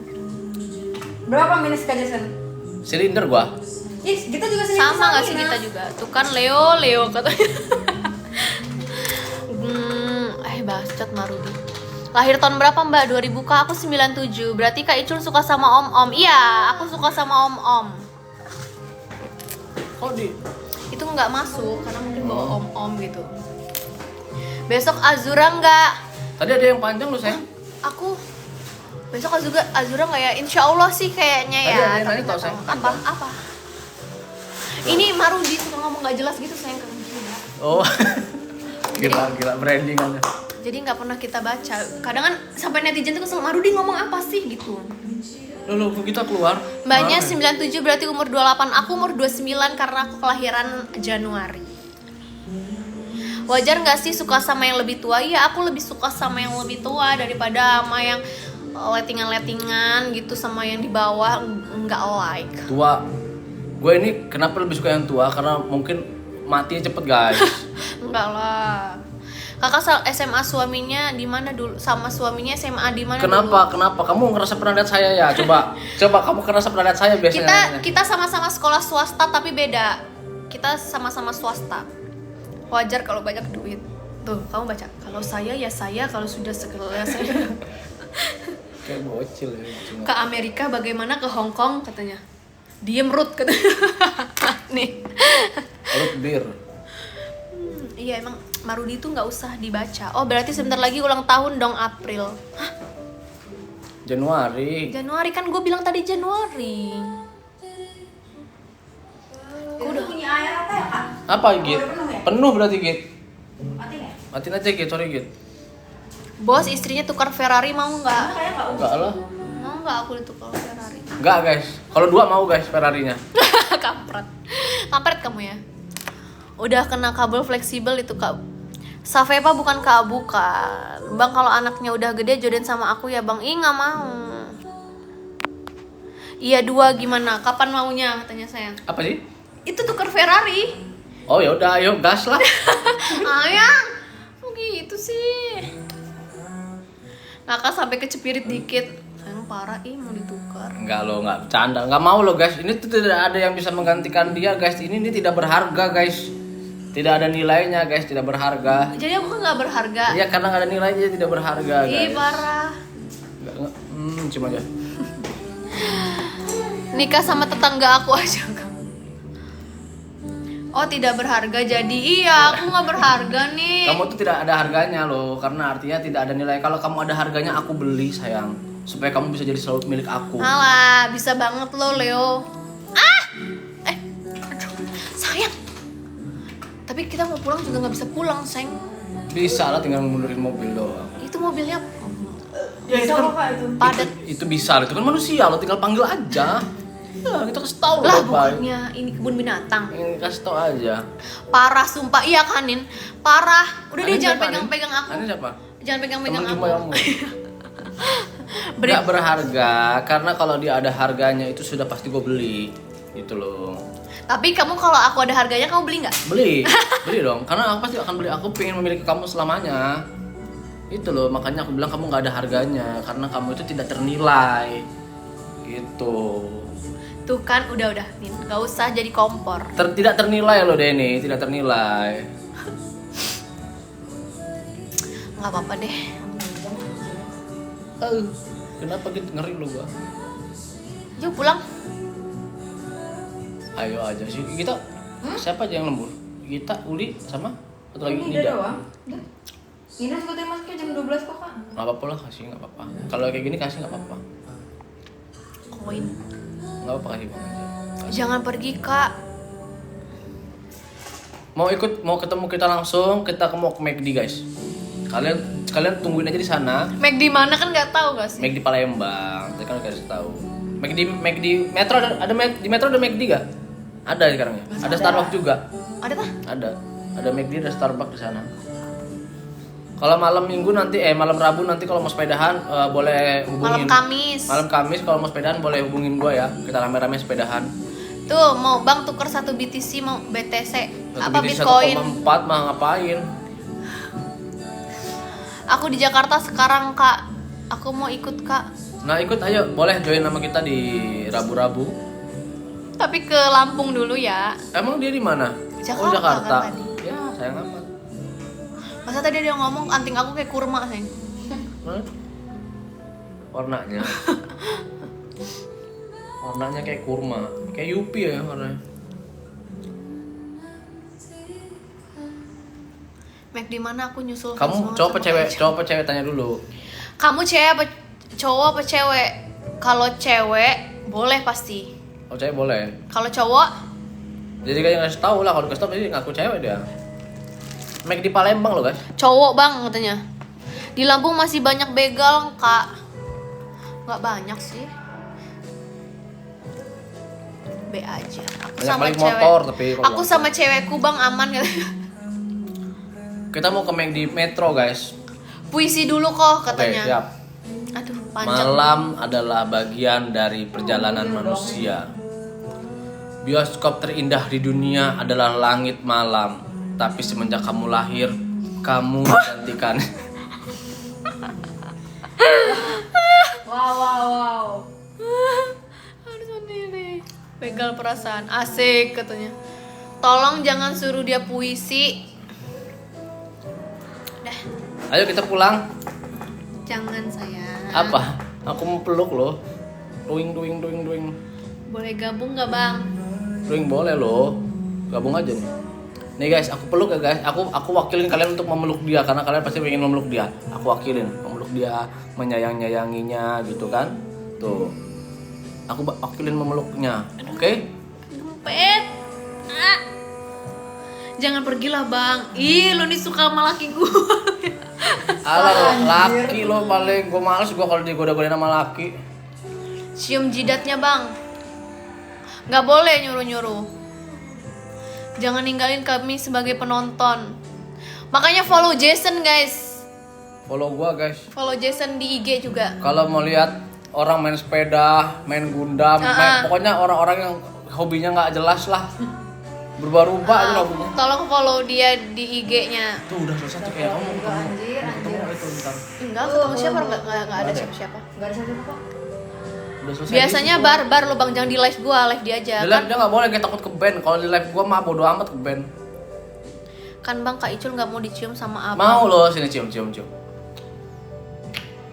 Berapa minus Kak Jason? Silinder gua. Ih, kita juga sini Sama gak sih kita juga? Tuh kan Leo katanya. Bacot Marudi. Lahir tahun berapa Mbak? 2000 Kak, aku 97. Berarti Kak Icul suka sama om-om. Iya, aku suka sama om-om. Kok di Itu nggak masuk karena mungkin bawa om-om gitu. Besok Azura nggak? Tadi ada yang panjang lu sayang. Aku besok Azura nggak ya? Insya Allah sih kayaknya ya. Tadi ada yang Tapi nanya tau, nggak sayang. tahu. Apa? Ini Marudi suka ngomong nggak jelas gitu sayang ke gila. Oh. gila brandingannya. Jadi nggak pernah kita baca. Kadang kan sampai netizen tuh kesel, Marudi ngomong apa sih gitu. Loh, kita keluar. Mbaknya Mana? 97 berarti umur 28. Aku umur 29 karena aku kelahiran Januari. Wajar nggak sih suka sama yang lebih tua? Iya, aku lebih suka sama yang lebih tua daripada sama yang lettingan-lettingan gitu, sama yang di bawah nggak like. Tua. Gue ini kenapa lebih suka yang tua? Karena mungkin matinya cepet guys. Enggak lah. Kakak SMA suaminya di mana dulu? Sama suaminya SMA di mana dulu? Kenapa? Kamu ngerasa pernah lihat saya ya? Coba kamu ngerasa pernah lihat saya biasanya. Kita sama-sama sekolah swasta tapi beda. Kita sama-sama swasta. Wajar kalau banyak duit. Tuh, kamu baca. Kalau saya ya saya, kalau sudah sekelas saya. Kayak bocil ya. Cuma. Ke Amerika bagaimana, ke Hong Kong katanya. Diem Ruth katanya. Nih. Root beer. Iya emang Marudi itu nggak usah dibaca. Oh berarti sebentar lagi ulang tahun dong, April. Hah? Januari. Januari kan gue bilang tadi Januari. Udah punya air apa ya Kak? Apa Git? Udah penuh ya? Penuh berarti Git. Mati nggak? Matiin aja Git, sorry Git. Bos istrinya tukar Ferrari mau nggak? Kayak nggak Enggak lah. Mau nggak aku ditukar Ferrari? Enggak guys. Kalau 2 mau guys Ferrarinya. Kampret kamu ya. Udah kena kabel fleksibel itu Kak. Safepa bukan Kak bukan. Bang kalau anaknya udah gede jodohin sama aku ya Bang. Ih nggak mau. Iya 2 gimana? Kapan maunya katanya sayang? Apa sih? Itu tuker Ferrari. Oh ya udah, ayo gas lah. Ayang, kok gitu sih? Kakak sampai kecepirit dikit. Sayang parah, mau ditukar. Enggak lo, enggak bercanda, enggak mau lo guys. Ini tuh tidak ada yang bisa menggantikan dia guys. Ini tidak berharga guys. Tidak ada nilainya guys, tidak berharga. Jadi aku nggak berharga. Iya karena nggak ada nilainya tidak berharga guys. Ih parah. Cuma aja. Nikah sama tetangga aku aja. Oh tidak berharga, jadi iya aku nggak berharga nih. Kamu tuh tidak ada harganya loh, karena artinya tidak ada nilai. Kalau kamu ada harganya aku beli sayang, supaya kamu bisa jadi selalu milik aku. Alah, bisa banget lo Leo. Aduh, sayang. Tapi kita mau pulang juga nggak bisa pulang, sayang. Bisa lah, tinggal mundurin mobil doang. Itu mobilnya Ya itu kak itu. padat. Itu bisa, itu kan manusia, lo tinggal panggil aja. Ya, kita kasih tahu Lah baik. bukannya ini kebun binatang. Ini kasih tahu aja. Parah sumpah, iya Kanin. Parah. Udah deh Anin jangan siapa, pegang-pegang Anin? aku. Anin siapa? Jangan pegang-pegang Temen aku. jumpa kamu. Beri- Nggak berharga, karena kalau dia ada harganya itu sudah pasti gue beli. Gitu loh. Tapi kamu kalau aku ada harganya kamu beli nggak? Beli dong, karena aku pasti akan beli. Aku pengen memiliki kamu selamanya. Itu loh, makanya aku bilang kamu nggak ada harganya, karena kamu itu tidak ternilai. Gitu. Tuh kan udah Nin, nggak usah jadi kompor. Tidak ternilai loh Denny, tidak ternilai. Nggak apa-apa deh. Kenapa gitu ngeri lo gua? Yuk pulang. Ayo aja sih kita. Siapa aja yang lembur? Kita, Uli, sama atau lagi Ini udah Nida? doang. Udah. Ina sebetulnya masuknya jam 12 kok kak. Nggak apa-apa lah, kasih nggak apa-apa. Kalau kayak gini kasih nggak apa-apa. Koin. Nggak apa-apa, kasih bang aja. Jangan pergi kak. Mau ketemu kita langsung, kita mau ke McD guys. Kalian tungguin aja di sana. Mac di mana kan nggak tahu gak sih? McD Palembang, tadi kan kasih tahu. McD Metro di Metro ada McD gak? Ada sekarang ya. Ada Starbucks juga. Ada tah? Ada McD, ada Starbucks di sana. Kalau malam Minggu nanti malam Rabu nanti kalau mau sepedahan boleh hubungin. Malam Kamis kalau mau sepedahan boleh hubungin gua ya. Kita rame-rame sepedahan. Tuh mau bang tuker 1 BTC mau BTC apa BTC Bitcoin? 1,4 mah ngapain? Aku di Jakarta sekarang kak. Aku mau ikut kak. Nah ikut ayo, boleh join nama kita di Rabu-Rabu. Tapi ke Lampung dulu ya. Emang dia di mana? Jakarta, Oh Jakarta. kan tadi. Ya sayang amat. Masa tadi dia ngomong anting aku kayak kurma sayang. Hah? Warnanya. Warnanya kayak kurma, kayak Yupi ya warnanya. Mac di mana aku nyusul. Kamu semua cowok apa sama cewek? aja. Cowok apa cewek tanya dulu. Kamu cewek apa cowok apa cewek? Kalau cewek boleh pasti. Oh cewek boleh. Kalau cowok Jadi kayak ngasih tahu lah, kalau kasih tahu pasti ngaku cewek dia. Mac di Palembang loh guys. cowok bang katanya. Di Lampung masih banyak begal kak. Nggak banyak sih. B aja. Aku Banyak sama paling cewek. motor tapi kalau Aku motor. sama cewekku bang aman gitu. Kita mau ke Mac di Metro guys. Puisi dulu kok Oke katanya. siap. Aduh panjang. Malam adalah bagian dari perjalanan manusia. Bioskop terindah di dunia adalah langit malam. Tapi semenjak kamu lahir, kamu gantikan. Wow. Harus sendiri. Begal perasaan. Asik katanya. Tolong jangan suruh dia puisi. Dah, Ayo kita pulang. jangan sayang. Apa? Aku mau peluk loh. Duing. Boleh gabung nggak bang? Duing boleh loh. Gabung aja nih. Nih guys, aku peluk ya guys. Aku wakilin kalian untuk memeluk dia karena kalian pasti pengen memeluk dia. Aku wakilin memeluk dia, menyayang-nyayanginya gitu kan. Tuh. Aku wakilin memeluknya. Oke? Pet. Ah. Jangan pergilah bang. Ih, lo nih suka sama laki gue. Alah, laki lo paling gue males gue kalau digoda-godain sama laki. Cium jidatnya bang. Nggak boleh nyuruh-nyuruh. Jangan ninggalin kami sebagai penonton. Makanya follow Jason guys. Follow gua guys. Follow Jason di IG juga. Kalau mau lihat orang main sepeda, main Gundam, pokoknya orang-orang yang hobinya nggak jelas lah. Berubah-ubah aja lagunya. Tolong follow dia di IG-nya. Tuh udah selesai tuh kayak kamu ketemu. Anjir, Ketemu anjir. itu bentar. Enggak, ketemu siapa? Enggak ada siapa-siapa. Gak ada siapa kok. Udah selesai. Biasanya bar lu Bang, jangan di live gua, live dia aja. Di live dia nggak boleh, kayak takut ke band. Kalau di live gua mah bodo amat ke band. Kan Bang Kak Icul nggak mau dicium sama abang. Mau loh, sini cium.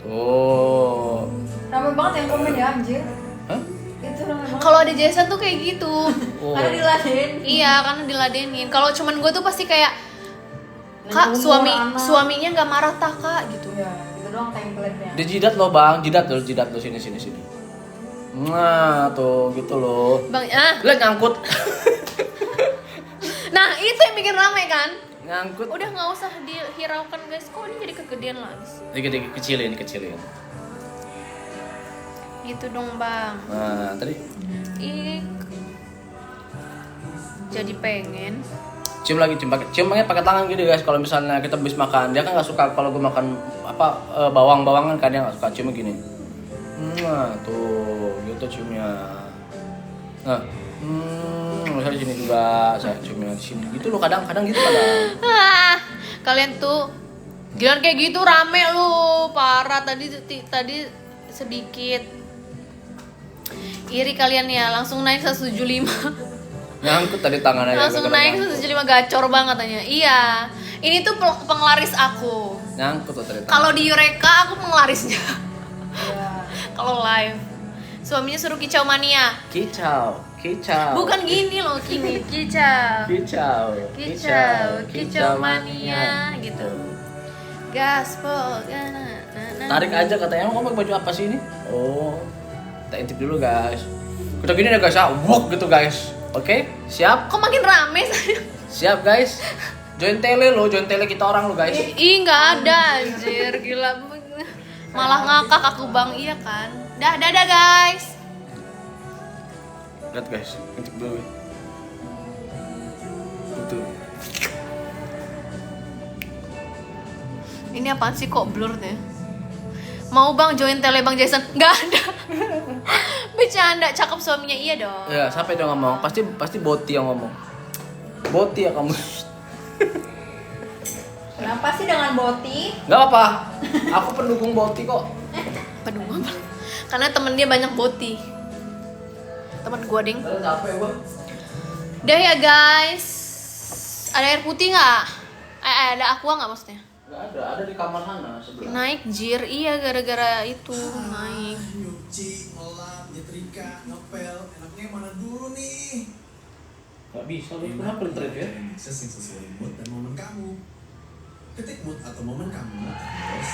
Tuh. Ramai banget yang komen ya anjir. Hah? Itu ramai banget. Kalau ada Jason tuh kayak gitu. Oh. Karena diladenin. Iya, karena diladenin. Kalau cuman gue tuh pasti kayak Kak, Umur anak. suaminya nggak marah tak Kak gitu. Ya, gitu doang template-nya. Dia jidat loh bang, jidat loh sini. Nah tuh gitu loh. Bang, Lihat nyangkut. nah itu yang bikin rame kan? Nyangkut. Udah nggak usah dihiraukan guys, kok ini jadi kegedean lagi? Dikit kecilin. Gitu dong Bang. Nah tadi Ih, jadi pengen. cium pakai tangan gitu guys. Kalau misalnya kita habis makan, dia kan nggak suka kalau gue makan bawang-bawangan kan, dia nggak suka cium gini. Nah tuh gitu ciumnya. Nah, saya di sini juga, saya ciumnya di sini. Gitu loh kadang gitu kadang. Kalian tuh jangan kayak gitu rame lu, parah tadi sedikit. Iri kalian ya, langsung naik 175. Nyangkut tadi tangan aja. Langsung naik 175, gacor banget katanya. Iya. Ini tuh penglaris aku. Nyangkut tuh tadi tangan. Kalau di Eureka aku penglarisnya. Ya. Kalau live. Suaminya suruh kicau mania. Kicau. Bukan gini loh, gini. Kicau. Kicau mania gitu. Gaspol. Tarik aja katanya, kamu pakai baju apa sih ini? Oh, kita intip dulu guys. Kita gini deh guys, walk gitu guys. Oke, siap? Kok makin rame? Siap guys. Join tele kita orang lo guys. Ih, nggak ada anjir, gila. Malah ngakak aku Bang, iya kan? Dadah guys. Lihat guys, intip dulu. Tuh. Ini apaan sih kok blur deh? Mau Bang join tele Bang Jason? Nggak ada. Bercanda, cakep suaminya, iya dong. Ya, siapa yang ngomong? Pasti Boti yang ngomong. Boti ya kamu. Kenapa sih dengan Boti? Gak apa. Aku pendukung Boti kok. Aduh, apa? Karena temen dia banyak boti. Temen gua ding. Capek gua. Udah ya guys. Ada air putih nggak? Ada aqua nggak maksudnya? Gak ada di kamar sana sebelah. Naik jir, iya gara-gara itu naik. Nyuci, ngelap, nyetrika, ngepel. Enaknya yang mana dulu nih? Gak bisa lu, kenapa printer ya? Mixes yang sesuai mood dan momen kamu. Ketik mood atau momen kamu, terus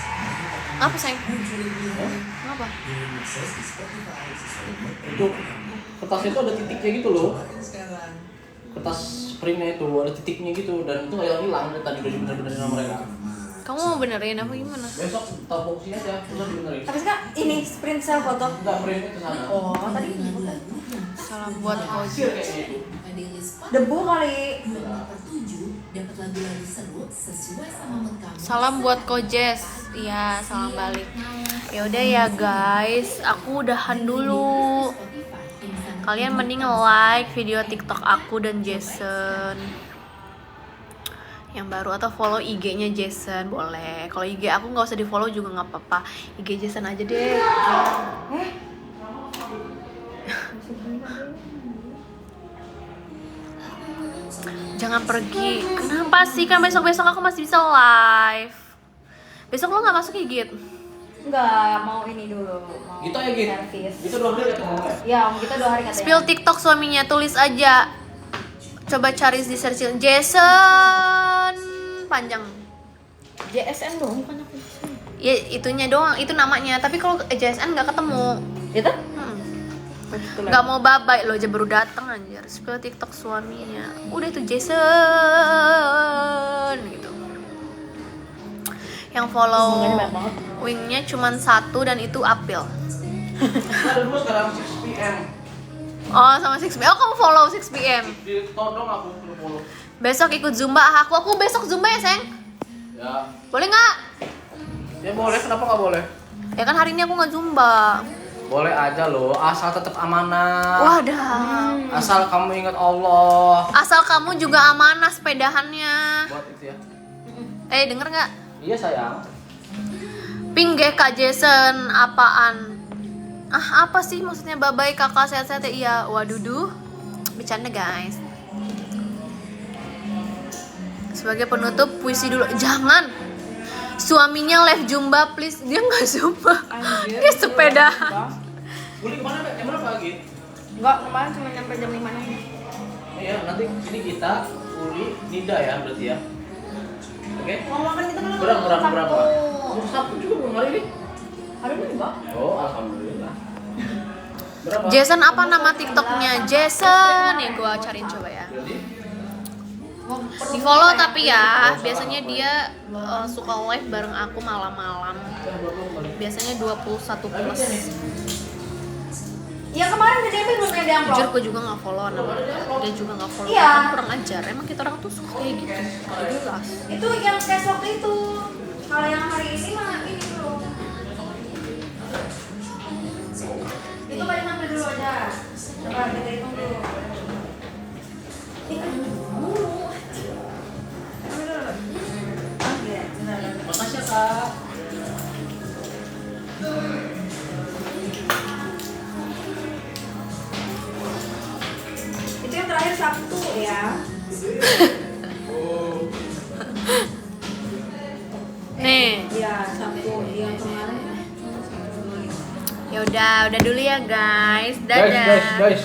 Apa sayang? munculin pilihannya. Apa? Pilih mixes di Spotify sesuai mood dan Itu momen kamu. kertasnya itu ada titiknya gitu loh. Cobain sekarang. Kertas printnya itu ada titiknya gitu dan itu nggak hilang dari tadi udah dibener-benerin sama mereka. Kamu mau benerin apa gimana? Besok tahu fungsinya aja, terus dibenerin. Tapi sekarang ini sprint cell foto. Enggak printnya ke sana. Oh, tadi Salah buat Hasil kau. kayaknya itu. debu kali. Dapat lagu-lagu seru sesuai sama mood kamu. Salam buat Kojes. Iya, salam balik. Ya udah ya guys, aku udahan dulu. Kalian mending like video TikTok aku dan Jason yang baru, atau follow IG-nya Jason boleh. Kalau IG aku nggak usah di follow juga nggak apa-apa. IG Jason aja deh. Jangan pergi. Kenapa sih? Kan besok-besok aku masih bisa live. Besok lo nggak masuk ya, Git? Enggak, mau ini dulu. Mau Gitu ya gitu. servis. Gitu 2 hari atau ngomong? Ya, om kita 2 hari katanya. Spill TikTok suaminya, tulis aja. Coba cari di search Jason panjang. JSN dong, bukan aku. Ya itunya doang, itu namanya. Tapi kalau JSN nggak ketemu. Itu? Nggak mau babai lo aja baru datang anjir. Spill TikTok suaminya. Udah itu Jason gitu. Yang follow Semuanya banyak banget. wingnya cuman 1 dan itu April. Ada dulu sekarang 6 PM. Oh sama 6PM. Oh kamu follow 6PM. Ditodong aku follow. Besok ikut Zumba. Aku besok Zumba ya sayang. Ya. Boleh nggak? Ya boleh, kenapa nggak boleh? Ya kan hari ini aku nggak Zumba. Boleh aja loh, asal tetap amanah. Wadah. Asal kamu ingat Allah. Asal kamu juga amanah sepedahannya. Buat itu ya. Denger nggak? Iya sayang. Pinggeh Kak Jason, apaan? Apa sih maksudnya bye-bye kakak sehat-sehat ya? Iya, waduh. Bercanda guys. Sebagai penutup puisi dulu. Jangan. Suaminya live Zumba please. Dia nggak Zumba. Dia sepeda. Uli kemana Mbak? Jam berapa lagi? Enggak, kemarin cuma nyampe jam 5 aja. Iya, nanti ini kita, Uli, Nida ya berarti ya. Oke? Mau makan kita kan Berapa? Sabtu juga belum hari ini? Hari ini enggak? Oh, alhamdulillah. Berapa? Jason apa nama TikToknya? Jason ya gua cariin coba ya. Berarti? Di follow tapi ya. Biasanya dia suka live bareng aku malam-malam. Biasanya 21 plus. Iya kemarin di DP belum ada yang Jujur gue juga nggak follow nama dia juga nggak follow. Iya. Kan kurang ajar. Emang kita orang tuh suka kayak gitu. Gak jelas. Itu yang tes waktu itu. Kalau yang hari ini mah ini dulu. Itu balik sampai dulu aja. Coba kita hitung dulu. Makasih ya Kak. Itu yang terakhir Sabtu ya. Nih. Iya Sabtu yang kemarin. Ya udah dulu ya guys. Dadah. Guys.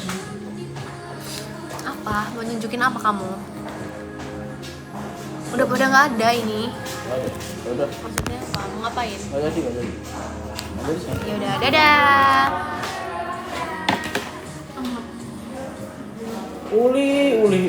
Apa? Mau nunjukin apa kamu? Udah pada nggak ada ini. Udah. Maksudnya apa? Mau ngapain? Nggak jadi. Ya udah, dadah. Uli.